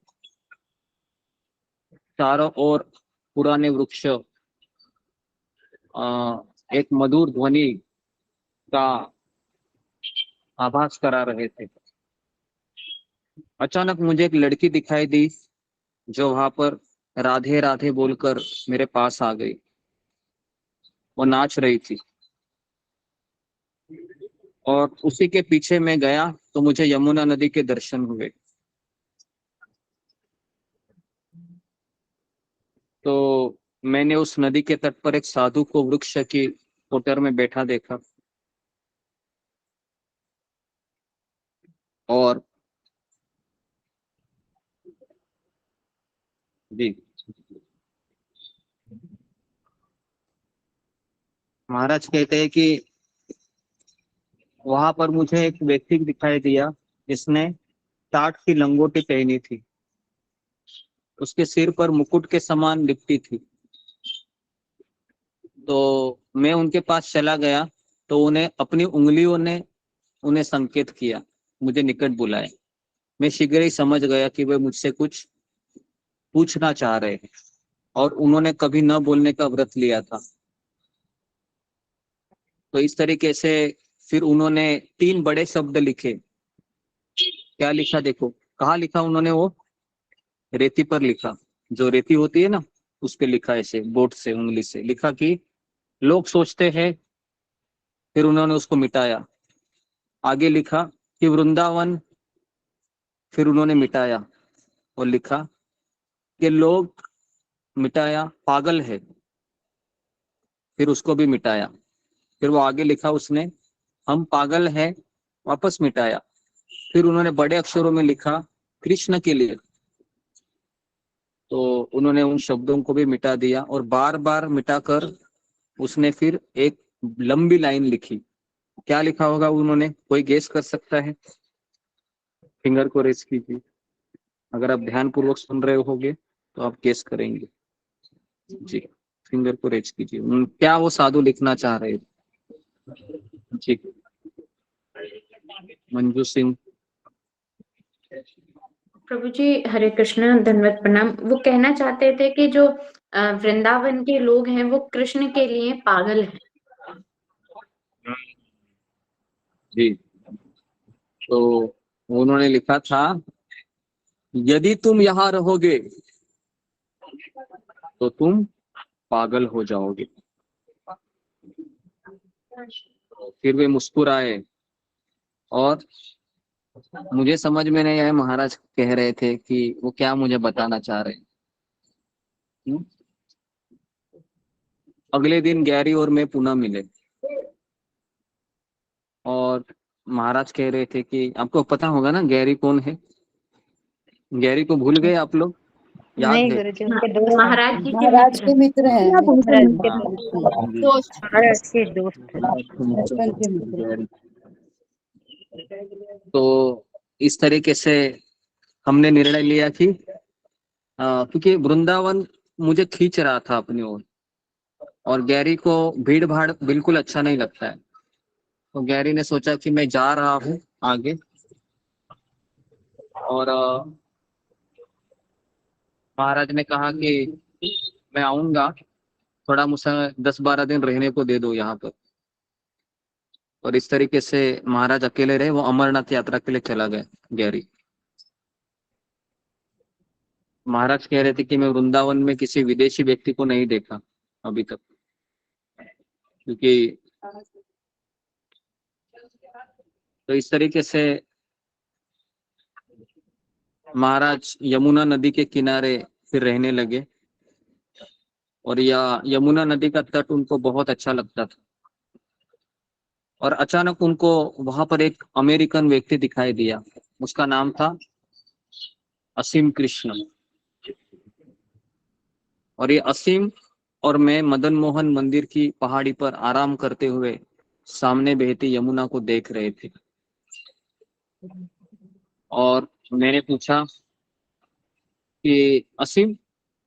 चारों ओर पुराने वृक्ष एक मधुर ध्वनि का आभास करा रहे थे। अचानक मुझे एक लड़की दिखाई दी जो वहां पर राधे राधे बोलकर मेरे पास आ गई। वो नाच रही थी और उसी के पीछे मैं गया तो मुझे यमुना नदी के दर्शन हुए। तो मैंने उस नदी के तट पर एक साधु को वृक्ष की कोटर में बैठा देखा और जी महाराज कहते हैं कि वहां पर मुझे एक व्यक्ति दिखाई दिया जिसने टाट की लंगोटी पहनी थी। उसके सिर पर मुकुट के समान लिपटी थी। तो मैं उनके पास चला गया तो उन्हें अपनी उंगलियों ने उन्हें संकेत किया, मुझे निकट बुलाए। मैं शीघ्र ही समझ गया कि वे मुझसे कुछ पूछना चाह रहे हैं और उन्होंने कभी न बोलने का व्रत लिया था। तो इस तरीके से फिर उन्होंने 3 बड़े शब्द लिखे। क्या लिखा देखो, कहाँ लिखा उन्होंने? वो रेती पर लिखा, जो रेती होती है ना उस पे लिखा, ऐसे बोर्ड से उंगली से लिखा कि लोग सोचते हैं। फिर उन्होंने उसको मिटाया। आगे लिखा कि वृंदावन। फिर उन्होंने मिटाया और लिखा कि लोग, मिटाया, पागल है। फिर उसको भी मिटाया। फिर वो आगे लिखा उसने, हम पागल हैं, वापस मिटाया। फिर उन्होंने बड़े अक्षरों में लिखा कृष्ण के लिए, तो उन्होंने उन शब्दों को भी मिटा दिया और बार बार मिटाकर उसने फिर एक लंबी लाइन लिखी। क्या लिखा होगा उन्होंने, कोई गेस कर सकता है? फिंगर को रेस कीजिए, अगर आप ध्यान पूर्वक सुन रहे होगे तो आप गेस करेंगे। जी, फिंगर को रेस कीजिए, क्या वो साधु लिखना चाह रहे थे? जी, मंजू सिंह। प्रभु जी हरे कृष्ण, धन्यवाद, प्रणाम। वो कहना चाहते थे कि जो वृंदावन के लोग हैं वो कृष्ण के लिए पागल हैं। जी, तो उन्होंने लिखा था, यदि तुम यहाँ रहोगे तो तुम पागल हो जाओगे। फिर वे मुस्कुराए और मुझे समझ में नहीं आया महाराज कह रहे थे कि वो क्या मुझे बताना चाह रहे हैं। अगले दिन गैरी और मैं पुनः मिले और महाराज कह रहे थे कि आपको पता होगा ना गैरी कौन है? गैरी को भूल गए आप लोग? याद नहीं है? गुरुजी, उनके दोस्त महाराज जी के महाराज के मित्र हैं। महाराज के दोस्त। महाराज के दोस्त बचपन के मित्र। गैरी। तो इस तरीके से हमने निर्णय लिया कि क्योंकि वृंदावन मुझे खींच रहा था अपनी ओर और गैरी को भीड़ भाड़ बिल्कुल अच्छा नहीं लगता है, तो गैरी ने सोचा कि मैं जा रहा हूँ आगे और महाराज ने कहा कि मैं आऊंगा, थोड़ा मुझे 10-12 दिन रहने को दे दो यहाँ पर। और इस तरीके से महाराज अकेले रहे, वो अमरनाथ यात्रा के लिए चला गया गैरी। महाराज कह रहे थे कि मैं वृंदावन में किसी विदेशी व्यक्ति को नहीं देखा अभी तक, क्योंकि तो इस तरीके से महाराज यमुना नदी के किनारे फिर रहने लगे और यमुना नदी का तट उनको बहुत अच्छा लगता था। और अचानक उनको वहां पर एक अमेरिकन व्यक्ति दिखाई दिया, उसका नाम था असीम कृष्ण। और ये असीम और मैं मदन मोहन मंदिर की पहाड़ी पर आराम करते हुए सामने बहती यमुना को देख रहे थे। और मैंने पूछा कि असीम,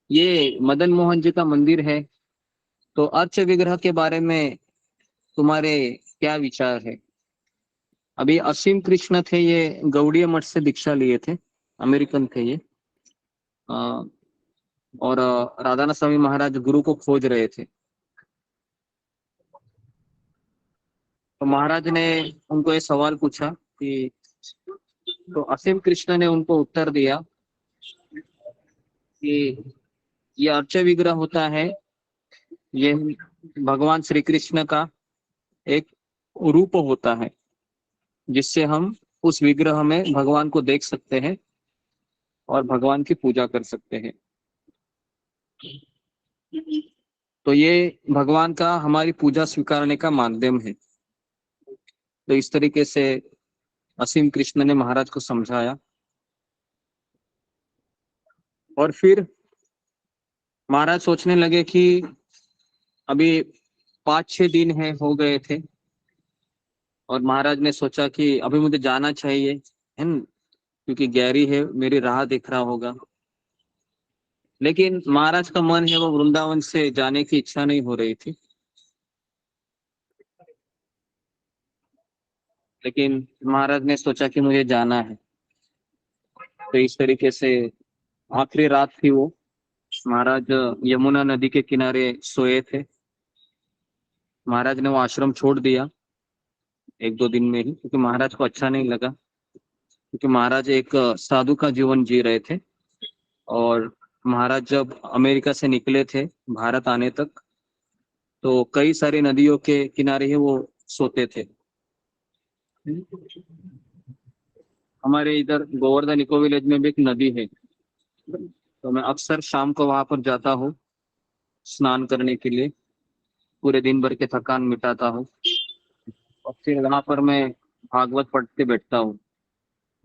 ये मदन मोहन जी का मंदिर है, तो अर्च विग्रह के बारे में तुम्हारे क्या विचार है? अभी असीम कृष्ण थे, ये गौड़ीय मठ से दीक्षा लिए थे, अमेरिकन थे ये। और राधानाथ स्वामी महाराज गुरु को खोज रहे थे। तो महाराज ने उनको ये सवाल पूछा कि, तो असीम कृष्ण ने उनको उत्तर दिया कि ये अर्च विग्रह होता है, ये भगवान श्री कृष्ण का एक रूप होता है जिससे हम उस विग्रह में भगवान को देख सकते हैं और भगवान की पूजा कर सकते हैं। तो ये भगवान का हमारी पूजा स्वीकारने का माध्यम है। तो इस तरीके से असीम कृष्ण ने महाराज को समझाया और फिर महाराज सोचने लगे कि अभी 5-6 दिन हो गए थे और महाराज ने सोचा कि अभी मुझे जाना चाहिए है न, क्योंकि गैरी है, मेरी राह देख रहा होगा। लेकिन महाराज का मन है वो वृंदावन से जाने की इच्छा नहीं हो रही थी। लेकिन महाराज ने सोचा कि मुझे जाना है। तो इस तरीके से आखिरी रात थी वो, महाराज यमुना नदी के किनारे सोए थे। महाराज ने वो आश्रम छोड़ दिया 1-2 दिन में ही, क्योंकि महाराज को अच्छा नहीं लगा, क्योंकि महाराज एक साधु का जीवन जी रहे थे। और महाराज जब अमेरिका से निकले थे भारत आने तक, तो कई सारी नदियों के किनारे ही वो सोते थे। हमारे इधर गोवर्धन इको विलेज में भी एक नदी है, तो मैं अक्सर शाम को वहां पर जाता हूँ स्नान करने के लिए। पूरे दिन भर के थकान मिटाता हूँ और फिर वहां पर मैं भागवत पढ़ते बैठता हूँ।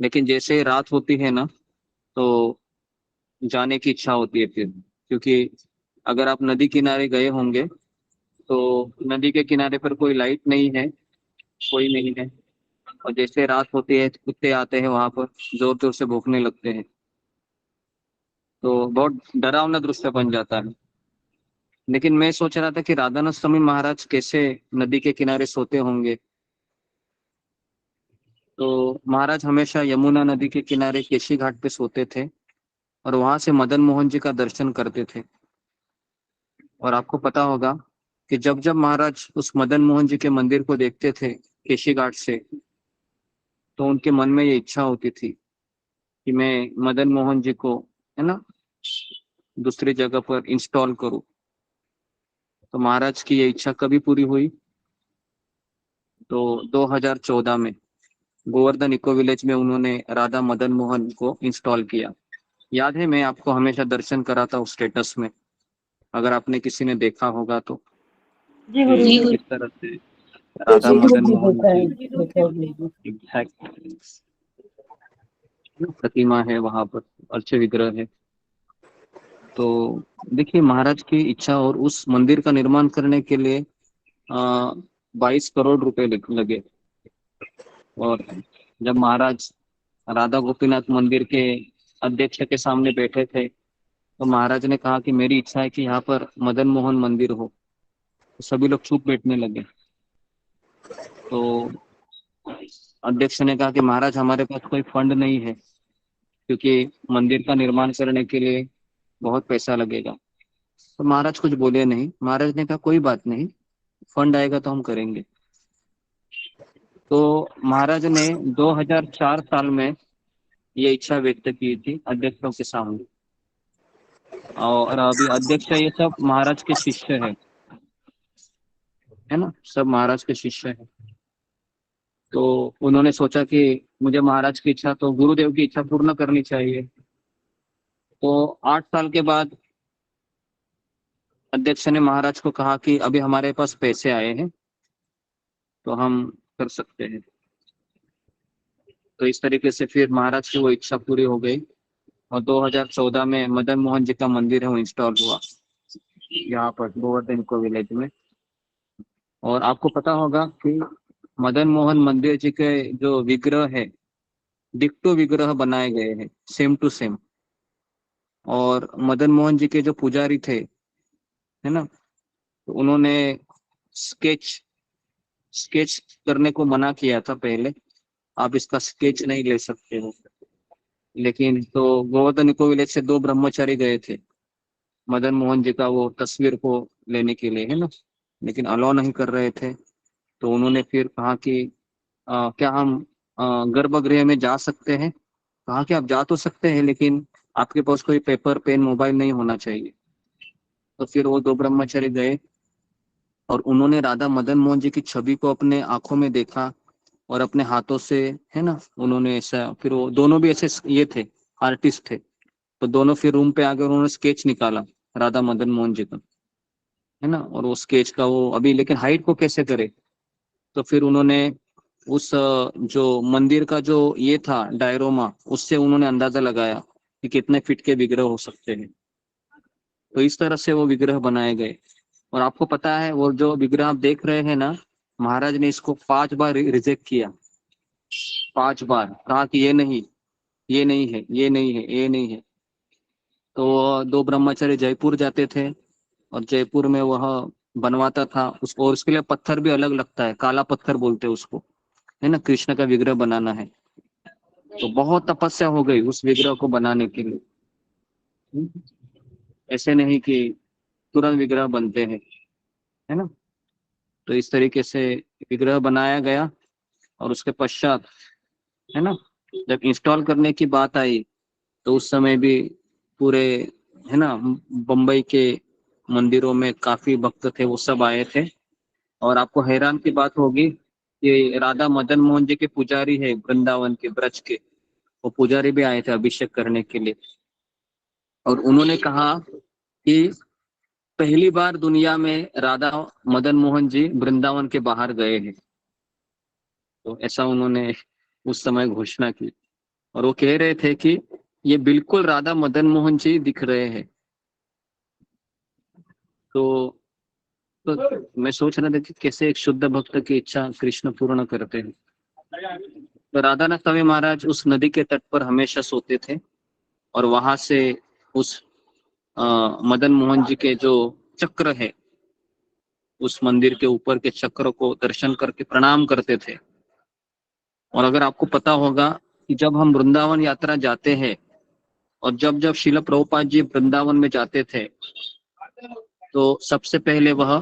लेकिन जैसे ही रात होती है ना, तो जाने की इच्छा होती है फिर, क्योंकि अगर आप नदी किनारे गए होंगे तो नदी के किनारे पर कोई लाइट नहीं है, कोई नहीं है, और जैसे रात होती है कुत्ते आते हैं वहां पर, जोर जोर से भौंकने लगते हैं, तो बहुत डरावना दृश्य बन जाता है। लेकिन मैं सोच रहा था कि राधानाथ स्वामी महाराज कैसे नदी के किनारे सोते होंगे। तो महाराज हमेशा यमुना नदी के किनारे केशी घाट पे सोते थे और वहां से मदन मोहन जी का दर्शन करते थे। और आपको पता होगा कि जब जब महाराज उस मदन मोहन जी के मंदिर को देखते थे केशी घाट से, तो उनके मन में ये इच्छा होती थी कि मैं मदन मोहन जी को, है ना, दूसरी जगह पर इंस्टॉल करूं। तो महाराज की ये इच्छा कभी पूरी हुई? तो 2014 में गोवर्धन इको विलेज में उन्होंने राधा मदन मोहन को इंस्टॉल किया। याद है, मैं आपको हमेशा दर्शन कराता हूँ स्टेटस में, अगर आपने किसी ने देखा होगा तो, जी गुरु जी। किस तरह से राधा मदन मोहन देखा है, की देखा है गुरु जी। एग्जैक्ट प्रतिमा है वहां पर, अर्च विग्रह है। तो देखिए महाराज की इच्छा, और उस मंदिर का निर्माण करने के लिए 22 करोड़ रुपए लगे। और जब महाराज राधा गोपीनाथ मंदिर के अध्यक्ष के सामने बैठे थे, तो महाराज ने कहा कि मेरी इच्छा है कि यहाँ पर मदन मोहन मंदिर हो। तो सभी लोग चुप बैठने लगे। तो अध्यक्ष ने कहा कि महाराज हमारे पास कोई फंड नहीं है, क्योंकि मंदिर का निर्माण करने के लिए बहुत पैसा लगेगा। तो महाराज कुछ बोले नहीं। महाराज ने कहा कोई बात नहीं, फंड आएगा तो हम करेंगे। तो महाराज ने 2004 साल में ये इच्छा व्यक्त की थी अध्यक्षों के सामने। और अभी अध्यक्ष ये सब महाराज के शिष्य है ना, सब महाराज के शिष्य हैं। तो उन्होंने सोचा कि मुझे महाराज की इच्छा, तो गुरुदेव की इच्छा पूर्ण करनी चाहिए। तो 8 साल के बाद अध्यक्ष ने महाराज को कहा कि अभी हमारे पास पैसे आए हैं तो हम कर सकते हैं। तो इस तरीके से फिर महाराज की वो इच्छा पूरी हो गई और 2014 में मदन मोहन जी का मंदिर है वो इंस्टॉल हुआ यहाँ पर गोवर्धन को विलेज में। और आपको पता होगा कि मदन मोहन मंदिर जी के जो विग्रह है, डिक्टो विग्रह बनाए गए हैं, सेम टू सेम। और मदन मोहन जी के जो पुजारी थे, है ना, तो उन्होंने स्केच करने को मना किया था पहले, आप इसका स्केच नहीं ले सकते हो। लेकिन तो गोवर्धन इको विलेज से 2 ब्रह्मचारी गए थे मदन मोहन जी का वो तस्वीर को लेने के लिए, है ना, लेकिन अलाउ नहीं कर रहे थे। तो उन्होंने फिर कहा कि क्या हम गर्भगृह में जा सकते हैं? कहा कि आप जा तो सकते हैं, लेकिन आपके पास कोई पेपर पेन मोबाइल नहीं होना चाहिए। तो फिर वो 2 ब्रह्मचारी गए और उन्होंने राधा मदन मोहन जी की छवि को अपने आंखों में देखा और अपने हाथों से, है ना, उन्होंने ऐसा, फिर वो दोनों भी ऐसे ये थे, आर्टिस्ट थे। तो दोनों फिर रूम पे आकर उन्होंने स्केच निकाला राधा मदन मोहन जी का, है ना। और वो स्केच का वो अभी, लेकिन हाइट को कैसे करे? तो फिर उन्होंने उस जो मंदिर का जो ये था डायरोमा, उससे उन्होंने अंदाजा लगाया कि कितने फीट के विग्रह हो सकते हैं। तो इस तरह से वो विग्रह बनाए गए। और आपको पता है वो जो विग्रह आप देख रहे हैं ना, महाराज ने इसको 5 बार रिजेक्ट किया। 5 बार कहा कि ये नहीं, ये नहीं है, ये नहीं है, ये नहीं है। तो 2 ब्रह्मचारी जयपुर जाते थे और जयपुर में वह बनवाता था उसको, और उसके लिए पत्थर भी अलग लगता है, काला पत्थर बोलते हैं उसको, है ना, कृष्ण का विग्रह बनाना है। तो बहुत तपस्या हो गई उस विग्रह को बनाने के लिए। ऐसे नहीं कि तुरंत विग्रह बनते हैं, है ना। तो इस तरीके से विग्रह बनाया गया और उसके पश्चात, है ना, जब इंस्टॉल करने की बात आई तो उस समय भी पूरे, है ना, बम्बई के मंदिरों में काफी भक्त थे, वो सब आए थे। और आपको हैरान की बात होगी कि राधा मदन मोहन जी के पुजारी है वृंदावन के, ब्रज के, वो पुजारी भी आए थे अभिषेक करने के लिए। और उन्होंने कहा कि पहली बार दुनिया में राधा मदन मोहन जी वृंदावन के बाहर गए हैं। तो ऐसा उन्होंने उस समय घोषणा की और वो कह रहे थे कि ये बिल्कुल राधा मदन मोहन जी दिख रहे हैं। तो मैं सोच रहा था कि कैसे एक शुद्ध भक्त की इच्छा कृष्ण पूर्ण करते हैं। तो राधानाथ स्वामी महाराज उस नदी के तट पर हमेशा सोते थे और वहां से उस मदन मोहन जी के जो चक्र है, उस मंदिर के ऊपर के चक्र को दर्शन करके प्रणाम करते थे। और अगर आपको पता होगा कि जब हम वृंदावन यात्रा जाते हैं और जब जब श्रील प्रभुपाद जी वृंदावन में जाते थे तो सबसे पहले वह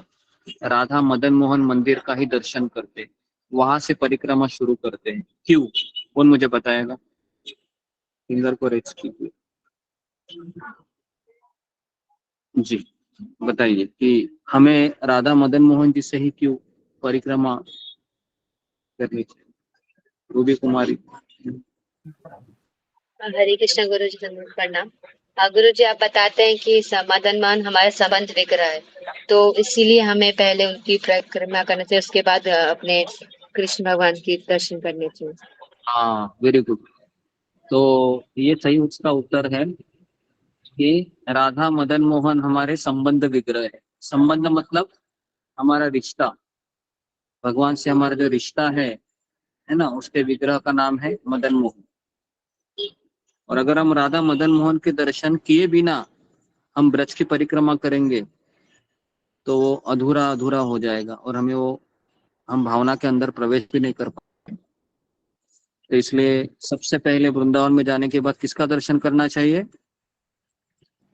राधा मदन मोहन मंदिर का ही दर्शन करते, वहां से परिक्रमा शुरू करते हैं। क्यों? कौन मुझे बताएगा? फिंगर को रेज कीजिए जी, बताइए कि हमें राधा मदन मोहन जी से ही क्यों परिक्रमा करनी चाहिए? रूबी कुमारी। हरे कृष्ण गुरु जी, प्रणाम। गुरु जी, आप बताते हैं कि मदन मोहन हमारे संबंध विग्रह है, तो इसीलिए हमें पहले उनकी परिक्रमा करना चाहिए, उसके बाद अपने कृष्ण भगवान की दर्शन करने चाहिए। हाँ, वेरी गुड। तो ये सही उसका उत्तर है कि राधा मदन मोहन हमारे संबंध विग्रह है। संबंध मतलब हमारा रिश्ता, भगवान से हमारा जो रिश्ता है ना, उसके विग्रह का नाम है मदन मोहन। और अगर हम राधा मदन मोहन के दर्शन किए बिना हम ब्रज की परिक्रमा करेंगे तो वो अधूरा अधूरा हो जाएगा और हमें वो हम भावना के अंदर प्रवेश भी नहीं कर पाएंगे। तो इसलिए सबसे पहले वृंदावन में जाने के बाद किसका दर्शन करना चाहिए?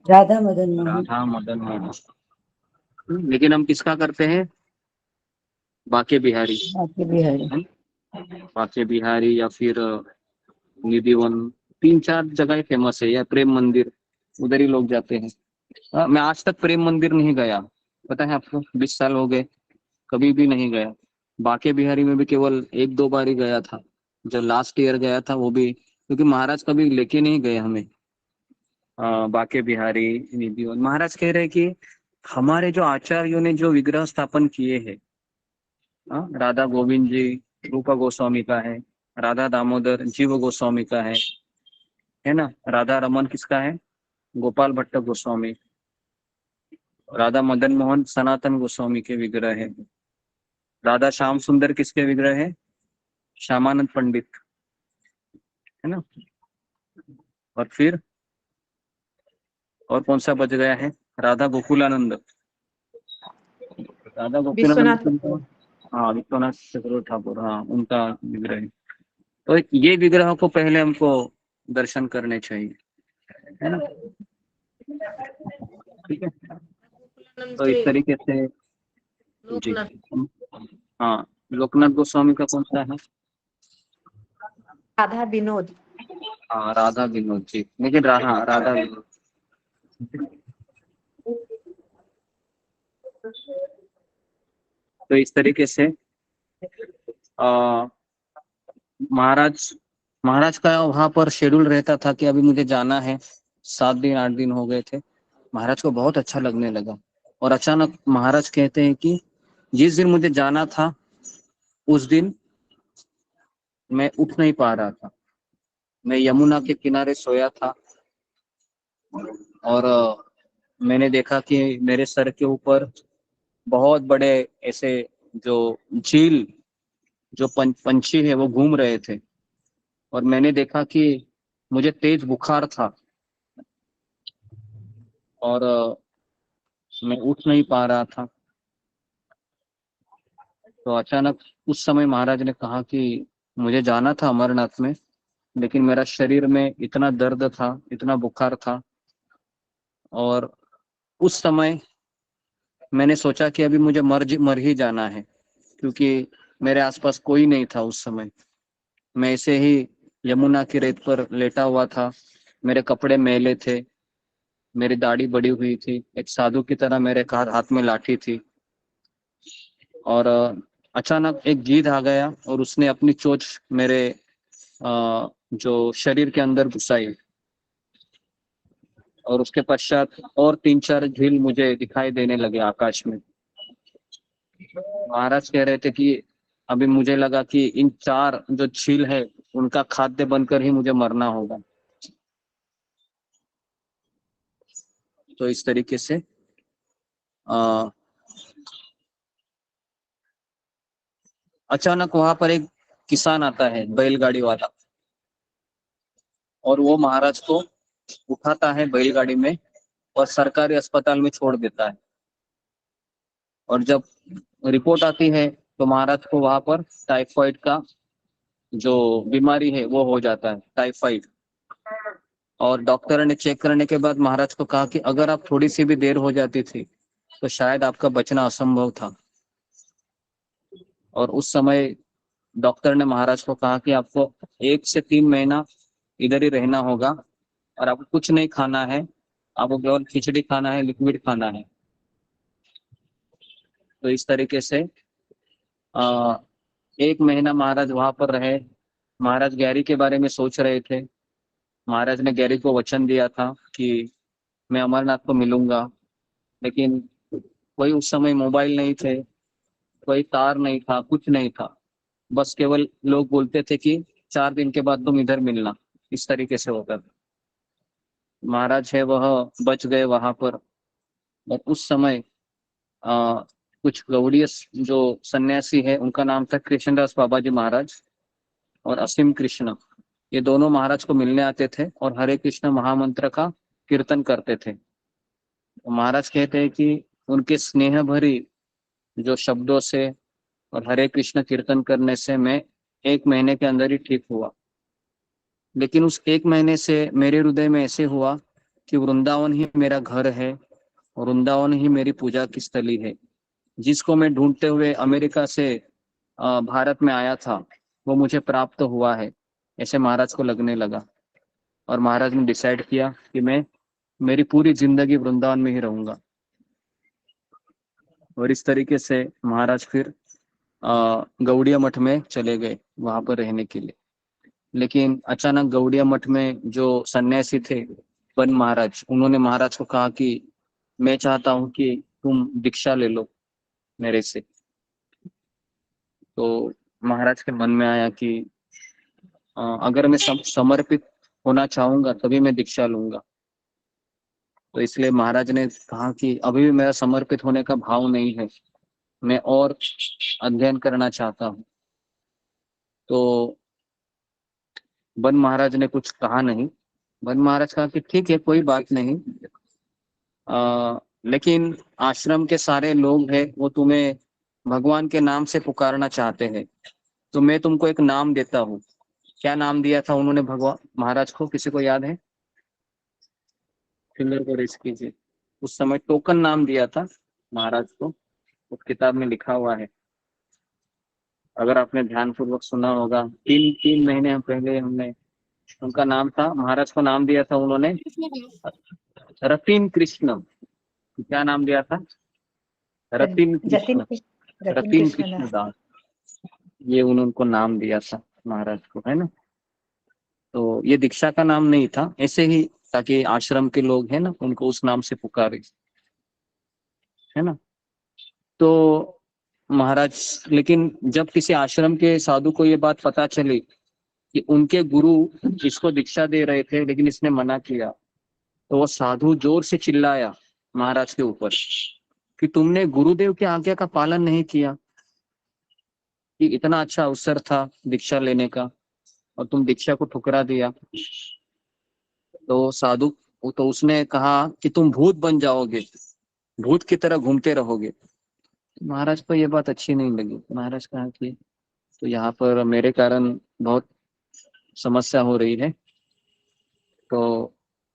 राधा मदन मोहन। राधा मदन मोहन। लेकिन हम किसका करते हैं? बाके बिहारी। बाके बिहारी। बाके बिहारी या फिर निधिवन, 3-4 जगह फेमस है, या प्रेम मंदिर, उधर ही लोग जाते हैं। मैं आज तक प्रेम मंदिर नहीं गया, पता है आपको, 20 साल हो गए, कभी भी नहीं गया। बाके बिहारी में भी केवल 1-2 बार ही गया था, जब लास्ट ईयर गया था वो भी क्योंकि महाराज कभी लेके नहीं गए हमें। बाके बिहारी, निधिवन। महाराज कह रहे कि हमारे जो आचार्यों ने जो विग्रह स्थापन किए हैं, राधा गोविंद जी रूपा गोस्वामी का है, राधा दामोदर जीव गोस्वामी का है ना, राधा रमन किसका है? गोपाल भट्ट गोस्वामी। राधा मदन मोहन सनातन गोस्वामी के विग्रह है। राधा श्याम सुंदर किसके विग्रह है? श्यामानंद पंडित, है ना। और फिर और कौन सा बच गया है? राधा गोकुलानंद। राधा गोकुलानंद, हाँ, विश्वनाथ चक्रवर्ती ठाकुर, हाँ, उनका विग्रह है। तो ये विग्रह को पहले हमको दर्शन करने चाहिए, है ना। ठीक है, तो इस तरीके से जी। हाँ, लोकनाथ गोस्वामी का कौन सा है? राधा विनोद। हाँ, राधा विनोद जी, लेकिन राधा विनोद। तो इस तरीके से महाराज का वहां पर शेड्यूल रहता था कि अभी मुझे जाना है, 7 दिन 8 दिन हो गए थे। महाराज को बहुत अच्छा लगने लगा और अचानक महाराज कहते हैं कि जिस दिन मुझे जाना था उस दिन मैं उठ नहीं पा रहा था, मैं यमुना के किनारे सोया था और मैंने देखा कि मेरे सर के ऊपर बहुत बड़े ऐसे जो झील जो पंछी है वो घूम रहे थे और मैंने देखा कि मुझे तेज बुखार था और मैं उठ नहीं पा रहा था। तो अचानक उस समय महाराज ने कहा कि मुझे जाना था अमरनाथ में, लेकिन मेरा शरीर में इतना दर्द था, इतना बुखार था और उस समय मैंने सोचा कि अभी मुझे मर ही जाना है, क्योंकि मेरे आसपास कोई नहीं था उस समय। मैं ऐसे ही यमुना की रेत पर लेटा हुआ था, मेरे कपड़े मैले थे, मेरी दाढ़ी बड़ी हुई थी, एक साधु की तरह मेरे हाथ में लाठी थी और अचानक एक गिद्ध आ गया और उसने अपनी चोंच मेरे जो शरीर के अंदर घुसाई और उसके पश्चात और 3-4 झील मुझे दिखाई देने लगे आकाश में। महाराज कह रहे थे कि अभी मुझे लगा कि इन 4 जो झील है उनका खाद्य बनकर ही मुझे मरना होगा। तो इस तरीके से अचानक वहां पर एक किसान आता है, बैलगाड़ी वाला, और वो महाराज को उठाता है बैलगाड़ी में और सरकारी अस्पताल में छोड़ देता है। और जब रिपोर्ट आती है तो महाराज को वहां पर टाइफाइड का जो बीमारी है वो हो जाता है, टाइफाइड। और डॉक्टर ने चेक करने के बाद महाराज को कहा कि अगर आप थोड़ी सी भी देर हो जाती थी तो शायद आपका बचना असंभव था। और उस समय डॉक्टर ने महाराज को कहा कि आपको 1 से 3 महीना इधर ही रहना होगा और आपको कुछ नहीं खाना है, आपको केवल खिचड़ी खाना है, लिक्विड खाना है। तो इस तरीके से 1 महीना महाराज वहां पर रहे। महाराज गैरी के बारे में सोच रहे थे। महाराज ने गैरी को वचन दिया था कि मैं अमरनाथ को मिलूंगा, लेकिन कोई उस समय मोबाइल नहीं थे, कोई तार नहीं था, कुछ नहीं था। बस केवल लोग बोलते थे कि 4 दिन के बाद तुम इधर मिलना, इस तरीके से होता था। महाराज है वह बच गए वहां पर। और उस समय कुछ गौड़ीय जो सन्यासी है उनका नाम था कृष्णदास बाबा जी महाराज और असीम कृष्ण। ये दोनों महाराज को मिलने आते थे और हरे कृष्ण महामंत्र का कीर्तन करते थे। तो महाराज कहते हैं कि उनके स्नेह भरी जो शब्दों से और हरे कृष्ण कीर्तन करने से मैं 1 महीने के अंदर ही ठीक हुआ। लेकिन उस 1 महीने से मेरे हृदय में ऐसे हुआ कि वृंदावन ही मेरा घर है, वृंदावन ही मेरी पूजा की स्थली है। जिसको मैं ढूंढते हुए अमेरिका से भारत में आया था वो मुझे प्राप्त हुआ है, ऐसे महाराज को लगने लगा। और महाराज ने डिसाइड किया कि मैं मेरी पूरी जिंदगी वृंदावन में ही रहूंगा। और इस तरीके से महाराज फिर गौड़िया मठ में चले गए वहां पर रहने के लिए। लेकिन अचानक गौड़िया मठ में जो सन्यासी थे बन महाराज, उन्होंने महाराज को कहा कि मैं चाहता हूं कि तुम दीक्षा ले लो मेरे से। तो महाराज के मन में आया कि अगर मैं समर्पित होना चाहूंगा तभी मैं दीक्षा लूंगा। तो इसलिए महाराज ने कहा कि अभी भी मेरा समर्पित होने का भाव नहीं है, मैं और अध्ययन करना चाहता हूँ। तो बन महाराज ने कुछ कहा नहीं। बन महाराज कहा कि ठीक है, कोई बात नहीं, लेकिन आश्रम के सारे लोग हैं वो तुम्हें भगवान के नाम से पुकारना चाहते हैं, तो मैं तुमको एक नाम देता हूँ। क्या नाम दिया था उन्होंने भगवान महाराज को, किसी को याद है? फिंगर को रेस कीजिए। उस समय टोकन नाम दिया था महाराज को, उस किताब में लिखा हुआ है। अगर आपने ध्यान पूर्वक सुना होगा, 3 महीने पहले हमने उनका नाम था, महाराज को नाम दिया था उन्होंने रतिन कृष्ण। क्या नाम दिया था? रतिन कृष्ण दास, ये उनको नाम दिया था महाराज को, है ना। तो ये दीक्षा का नाम नहीं था, ऐसे ही ताकि आश्रम के लोग हैं ना उनको उस नाम से पुकारे, है ना। तो महाराज, लेकिन जब किसी आश्रम के साधु को ये बात पता चली कि उनके गुरु इसको दीक्षा दे रहे थे लेकिन इसने मना किया, तो वो साधु जोर से चिल्लाया महाराज के ऊपर कि तुमने गुरुदेव की आज्ञा का पालन नहीं किया, कि इतना अच्छा अवसर था दीक्षा लेने का और तुम दीक्षा को ठुकरा दिया। तो साधु तो उसने कहा कि तुम भूत बन जाओगे, भूत की तरह घूमते रहोगे। महाराज को ये बात अच्छी नहीं लगी। महाराज कहा कि तो यहाँ पर मेरे कारण बहुत समस्या हो रही है। तो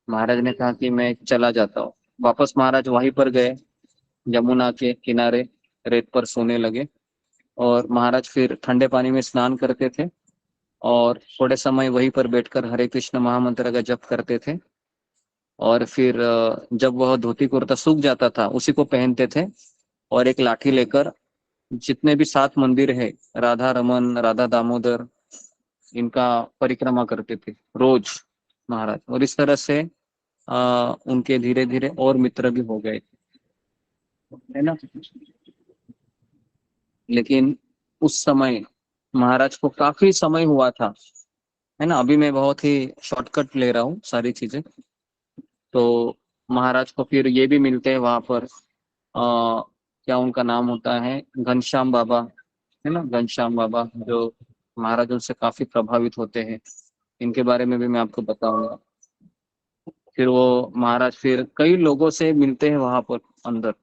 महाराज ने कहा कि मैं चला जाता हूँ। वापस महाराज वहीं पर गए, यमुना के किनारे रेत पर सोने लगे। और महाराज फिर ठंडे पानी में स्नान करते थे और थोड़े समय वहीं पर बैठकर हरे कृष्ण महामंत्र का जप करते थे। और फिर जब वह धोती कुर्ता सूख जाता था उसी को पहनते थे और एक लाठी लेकर जितने भी 7 मंदिर है, राधा रमन, राधा दामोदर, इनका परिक्रमा करते थे रोज महाराज। और इस तरह से उनके धीरे धीरे और मित्र भी हो गए, है ना। लेकिन उस समय महाराज को काफी समय हुआ था, है ना। अभी मैं बहुत ही शॉर्टकट ले रहा हूँ सारी चीजें। तो महाराज को फिर ये भी मिलते हैं वहां पर, क्या उनका नाम होता है, घनश्याम बाबा, है ना। घनश्याम बाबा जो महाराज उनसे काफी प्रभावित होते हैं, इनके बारे में भी मैं आपको बताऊंगा। फिर वो महाराज फिर कई लोगों से मिलते हैं वहां पर अंदर,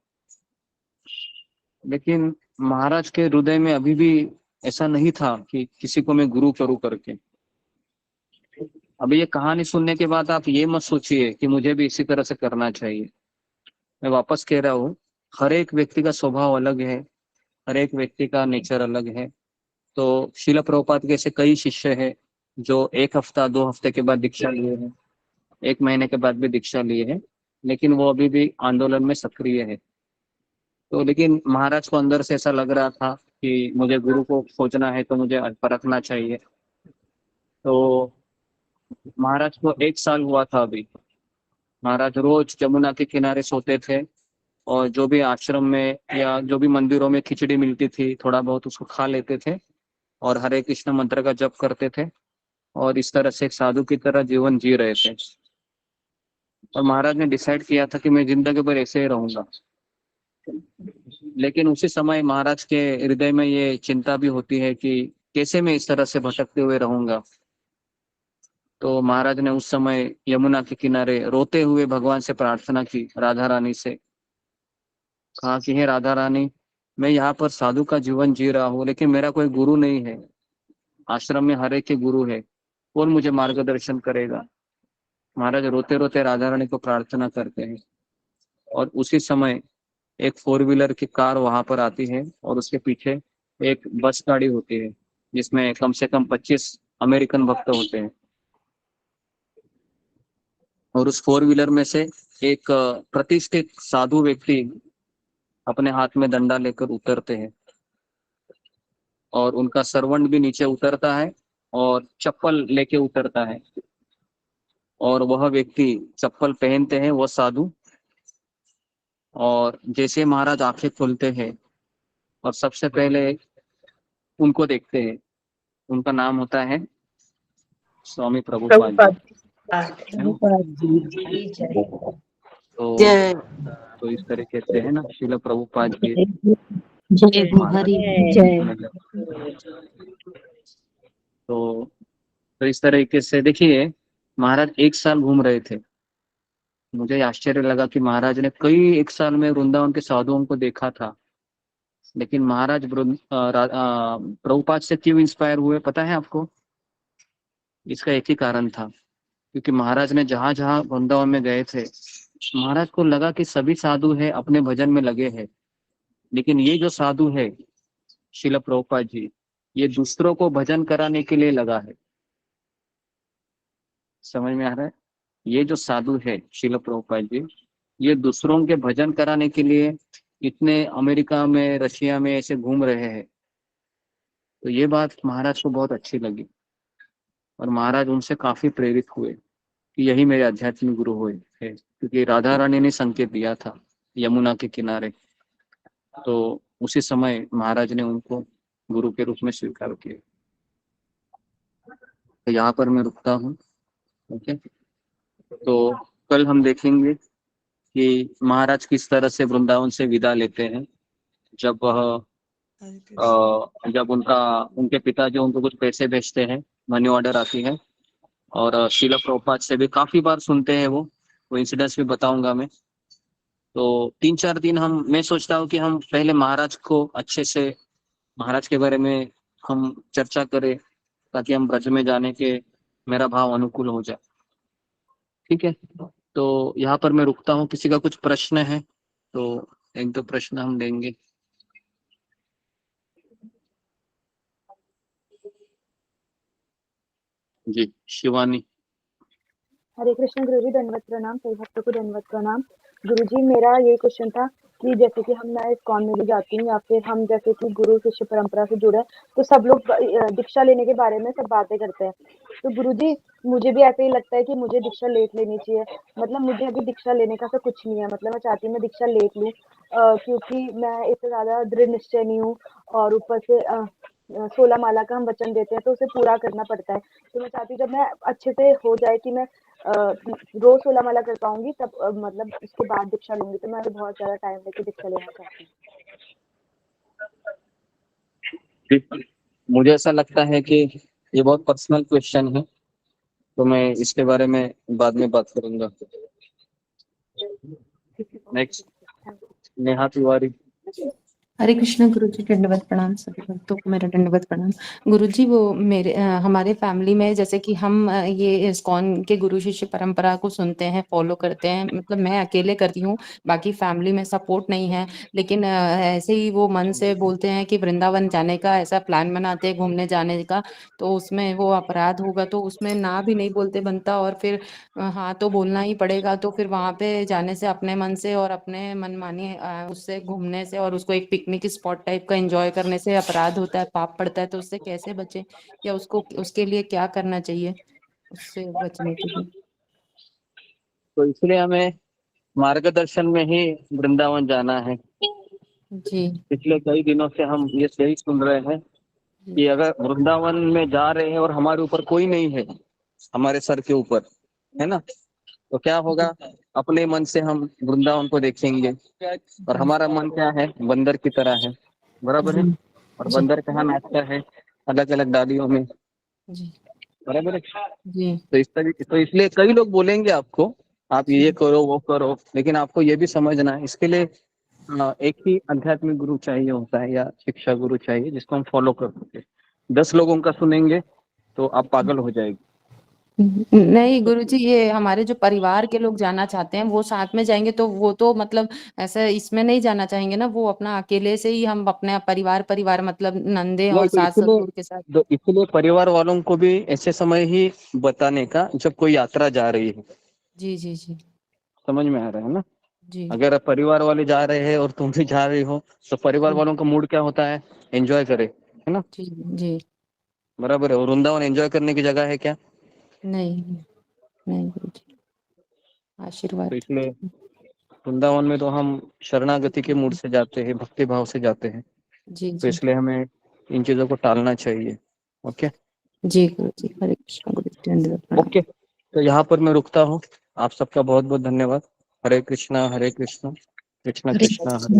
लेकिन महाराज के हृदय में अभी भी ऐसा नहीं था कि किसी को मैं गुरु करूं करके। अभी ये कहानी सुनने के बाद आप ये मत सोचिए कि मुझे भी इसी तरह से करना चाहिए। मैं वापस कह रहा हूँ, हर एक व्यक्ति का स्वभाव अलग है, हर एक व्यक्ति का नेचर अलग है। तो शिला प्रभुपाद के ऐसे कई शिष्य हैं जो 1 हफ्ता 2 हफ्ते के बाद दीक्षा लिए हैं, 1 महीने के बाद भी दीक्षा लिए हैं, लेकिन वो अभी भी आंदोलन में सक्रिय है। तो लेकिन महाराज को अंदर से ऐसा लग रहा था कि मुझे गुरु को खोजना है, तो मुझे परखना चाहिए। तो महाराज को 1 साल हुआ था अभी। महाराज रोज जमुना के किनारे सोते थे, और जो भी आश्रम में या जो भी मंदिरों में खिचड़ी मिलती थी थोड़ा बहुत उसको खा लेते थे, और हरे कृष्ण मंत्र का जप करते थे, और इस तरह से एक साधु की तरह जीवन जी रहे थे। और महाराज ने डिसाइड किया था कि मैं जिंदगी भर ऐसे ही रहूंगा। लेकिन उसी समय महाराज के हृदय में ये चिंता भी होती है कि कैसे मैं इस तरह से भटकते हुए रहूंगा। तो महाराज ने उस समय यमुना के किनारे रोते हुए भगवान से प्रार्थना की, राधा रानी से कहा कि हे राधा रानी, मैं यहाँ पर साधु का जीवन जी रहा हूँ, लेकिन मेरा कोई गुरु नहीं है। आश्रम में हर एक के गुरु है, कौन मुझे मार्गदर्शन करेगा। महाराज रोते रोते राधा रानी को प्रार्थना करते हैं, और उसी समय एक 4 व्हीलर की कार वहां पर आती है, और उसके पीछे एक बस गाड़ी होती है जिसमें कम से कम 25 अमेरिकन भक्त होते हैं। और उस 4 व्हीलर में से एक प्रतिष्ठित साधु व्यक्ति अपने हाथ में डंडा लेकर उतरते हैं, और उनका सर्वेंट भी नीचे उतरता है और चप्पल लेके उतरता है। और वह व्यक्ति चप्पल पहनते हैं, वह साधु। और जैसे महाराज आंखें खोलते हैं और सबसे पहले उनको देखते हैं, उनका नाम होता है स्वामी प्रभुपाद जी, है ना? तो इस तरीके से, है ना, शिला प्रभुपाद जी। जय हरि जय। तो इस तरीके से देखिए, महाराज 1 साल घूम रहे थे। मुझे आश्चर्य लगा कि महाराज ने कई 1 साल में वृंदावन के साधुओं को देखा था, लेकिन महाराज प्रभुपाद से क्यों इंस्पायर हुए पता है आपको? इसका एक ही कारण था, क्योंकि महाराज ने जहां जहां वृंदावन में गए थे, महाराज को लगा कि सभी साधु है अपने भजन में लगे हैं, लेकिन ये जो साधु है शिला प्रभुपाद जी, ये दूसरों को भजन कराने के लिए लगा है। समझ में आ रहा है? ये जो साधु है शिला प्रभुपाद जी, ये दूसरों के भजन कराने के लिए इतने अमेरिका में, रशिया में ऐसे घूम रहे हैं। तो ये बात महाराज को बहुत अच्छी लगी, और महाराज उनसे काफी प्रेरित हुए कि यही मेरे आध्यात्मिक गुरु हुए है, क्योंकि राधा रानी ने संकेत दिया था यमुना के किनारे। तो उसी समय महाराज ने उनको गुरु के रूप में स्वीकार किया। तो यहाँ पर मैं रुकता हूँ। ओके, तो कल हम देखेंगे कि महाराज किस तरह से वृंदावन से विदा लेते हैं, जब वह जब उनके पिता जो उनको कुछ पैसे भेजते हैं, मनी ऑर्डर आती है। और शिला प्रभुपाद से भी काफी बार सुनते हैं वो इंसिडेंट्स भी बताऊंगा मैं। तो 3-4 दिन मैं सोचता हूँ कि हम पहले महाराज को अच्छे से, महाराज के बारे में हम चर्चा करें, ताकि हम ब्रज में जाने के मेरा भाव अनुकूल हो जाए। ठीक है, तो यहाँ पर मैं रुकता हूँ। किसी का कुछ प्रश्न है तो 1-2 प्रश्न हम देंगे। जी, शिवानी। हरे कृष्ण गुरुजी, दंडवत प्रणाम। सभी भक्तों को दंडवत प्रणाम। गुरुजी, मेरा ये क्वेश्चन था कि जैसे कि हम मैं इस्कॉन में भी जाती हूँ या फिर हम जैसे कि गुरु शिष्य परंपरा से जुड़े हैं, तो सब लोग दीक्षा लेने के बारे में सब बातें करते हैं। तो गुरुजी मुझे भी ऐसे ही लगता है कि मुझे दीक्षा ले लेनी चाहिए। मतलब मुझे अभी दीक्षा लेने का तो कुछ नहीं है, मतलब मैं चाहती हूँ मैं दीक्षा ले लूँ, क्योंकि मैं इतना ज़्यादा दृढ़ निश्चय नहीं हूँ और ऊपर से 16 माला का हम वचन देते हैं तो उसे पूरा करना पड़ता है। तो मैं चाहती हूँ जब मैं अच्छे से हो जाए कि मैं रोज 16 माला कर पाऊंगी, तब मतलब उसके बाद दीक्षा लूंगी। तो मैं अभी बहुत ज़्यादा टाइम लेके दीक्षा लेना चाहती हूँ। मुझे ऐसा लगता है कि ये बहुत पर्सनल क्वेश्चन है, तो मैं इसके बारे में बाद में बात करूंगा। नेक्स्ट, नेहा तिवारी। हरे कृष्ण गुरुजी, दंडवत प्रणाम सभी भक्तों को मेरा दंडवत प्रणाम। गुरुजी वो मेरे हमारे फैमिली में जैसे कि हम ये इस्कॉन के गुरु शिष्य परंपरा को सुनते हैं, फॉलो करते हैं। मतलब मैं अकेले करती हूँ, बाकी फैमिली में सपोर्ट नहीं है। लेकिन ऐसे ही वो मन से बोलते हैं कि वृंदावन जाने का ऐसा प्लान बनाते हैं घूमने जाने का, तो उसमें वो अपराध होगा, तो उसमें ना भी नहीं बोलते बनता और फिर हाँ तो बोलना ही पड़ेगा। तो फिर वहां पे जाने से अपने मन से और अपने मनमानी उससे घूमने से और उसको एक पिकनिक स्पॉट टाइप का एंजॉय करने से अपराध होता है, पाप पड़ता है। तो उससे कैसे बचे या उसको उसके लिए क्या करना चाहिए उससे बचने के लिए? तो इसलिए हमें मार्गदर्शन में ही वृंदावन जाना है। जी पिछले कई दिनों से हम ये सही सुन रहे हैं कि अगर वृंदावन में जा रहे हैं और हमारे ऊपर कोई नहीं है, हमारे सर के ऊपर, है ना, तो क्या होगा, अपने मन से हम वृंदावन को देखेंगे। और हमारा मन क्या है, बंदर की तरह है, बराबर है। और बंदर कहाँ नाचता है, अलग अलग डालियों में, जी बराबर है। जी तो इस तरीके, तो इसलिए कई लोग बोलेंगे आपको आप ये करो वो करो, लेकिन आपको ये भी समझना है इसके लिए एक ही आध्यात्मिक गुरु चाहिए होता है या शिक्षा गुरु चाहिए जिसको हम फॉलो कर सके। 10 लोगों का सुनेंगे तो आप पागल हो जाएगी। नहीं गुरुजी, ये हमारे जो परिवार के लोग जाना चाहते हैं वो साथ में जाएंगे, तो वो तो मतलब ऐसा इसमें नहीं जाना चाहेंगे ना, वो अपना अकेले से ही हम अपने परिवार मतलब नंदे और नहीं, तो सास ससुर के साथ। इसलिए परिवार वालों को भी ऐसे समय ही बताने का जब कोई यात्रा जा रही है। जी जी जी समझ में आ रहा है ना। जी अगर परिवार वाले जा रहे हैं और तुम भी जा रही हो, तो परिवार जी वालों का मूड क्या होता है, एंजॉय करे, है ना, जी जी बराबर है। और वृंदावन एंजॉय करने की जगह है क्या? नहीं नहीं गुरुजी, तो आशीर्वाद। इसलिए वृंदावन में तो हम शरणागति के मूड से जाते हैं, भक्ति भाव से जाते हैं। जी तो जी इसलिए हमें इन चीजों को टालना चाहिए। ओके जी गुरुजी, हरे कृष्ण गुरुजी, दंडवत प्रणाम। ओके, तो यहाँ पर मैं रुकता हूँ। आप सबका बहुत बहुत धन्यवाद। हरे कृष्णा कृष्ण हरे कृष्णा हरे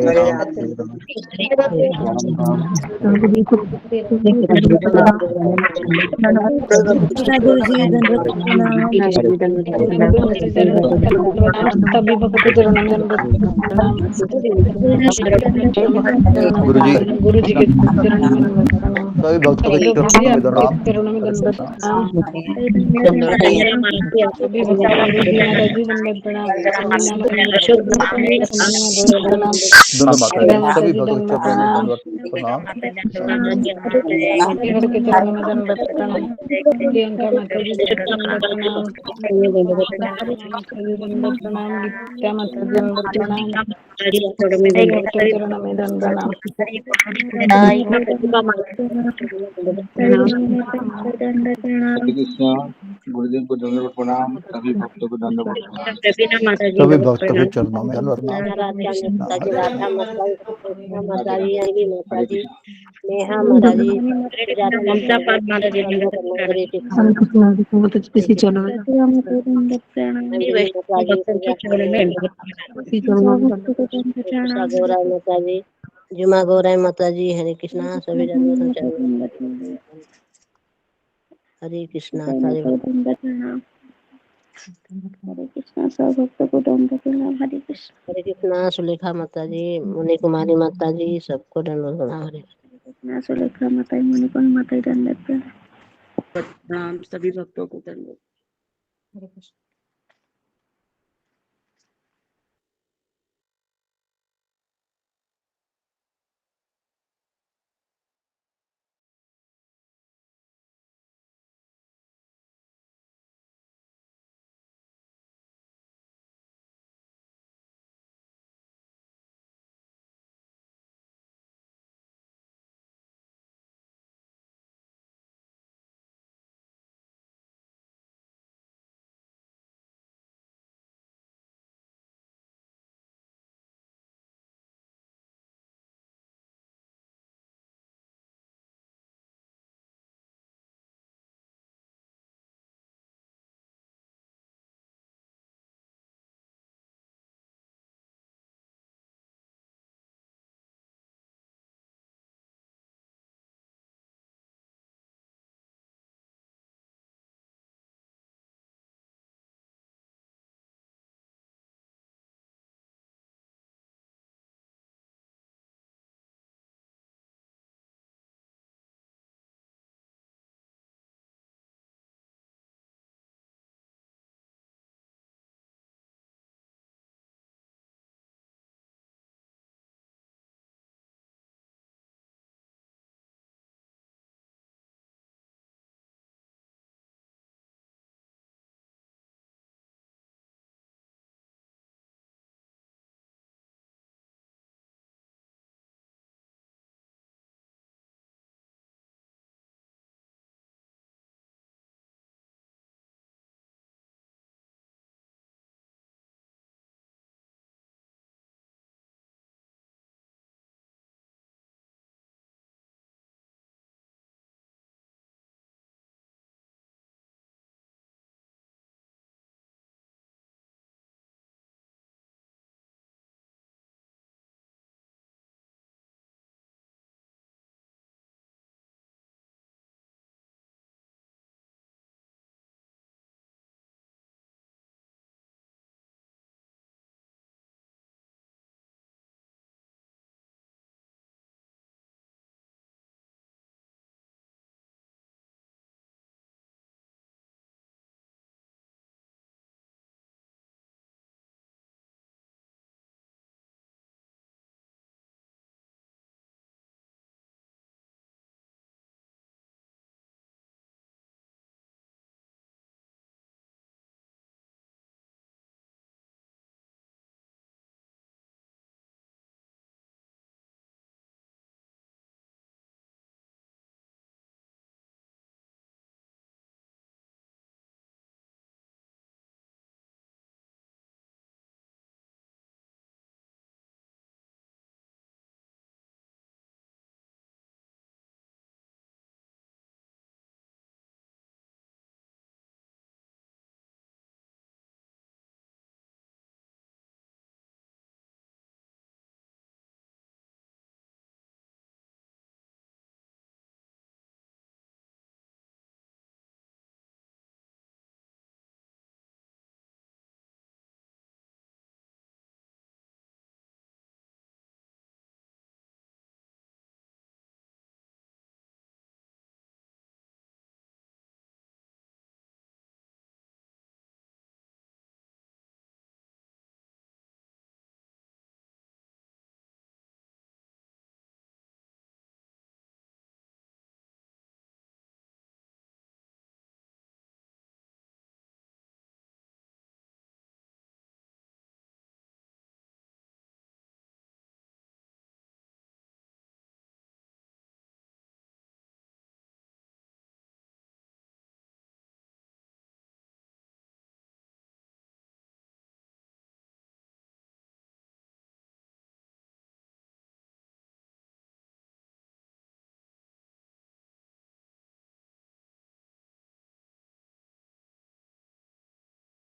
हरे, हरे राम हरे राम, राम राम कृष्णा गुरु जी दंडवत प्रणाम। सभी भक्तों चरणों में दंडवत प्रणाम। गुरुजी गुरु जी के चरणों में दंडवत प्रणाम। सभी भक्तों के गुरु जी चरणों में आपके प्रणाम। चरणों में दंडवत प्रणाम। सभी गुरु भक्तों गुरु जी माता जी दंडवत प्रणाम। सभी नाम दंडवत प्रणाम। धन्यवाद माता जय जी, माता सभी जी भक्तों के दंडवत चरणों में प्रणाम। दंडवत प्रणाम। सभी भक्त के चरणों में दंडवत प्रणाम। प्रियंका माता जी दंडवत प्रणाम। माता जी दंडवत प्रणाम। गीता माता जी दंडवत प्रणाम। सभी भक्तों के चरणों में दंड प्रणाम। हरे कृष्णा, गुरुदेव को दंडवत प्रणाम, सभी भक्तों को दंडवत प्रणाम। सभी भक्तों के चरणों में दंडवत प्रणाम। राधा माता जी, कृष्णा माता जी, अनवी माता हरे जी, कृष्ण। नेहा माता जी, सुजाता माता जी, हरे कृष्णा, किसी चलो अंजलि माता जी, सुजाता उषा गौरा माता जी, जुमा गौरा माता जी, हरे कृष्णा, सभी राधा हरे कृष्णा, सारे हरे कृष्णा सब भक्तों को दंडवत प्रणाम। हरे कृष्ण। हरे कृष्णा, सुलेखा माता जी, मुनि कुमारी माता जी, सबको दंडवत प्रणाम। हरे कृष्णा सुलेखा माता मुनि को माता दंडवत प्रणाम। प्रणाम, सभी भक्तों को दंडवत। हरे कृष्ण।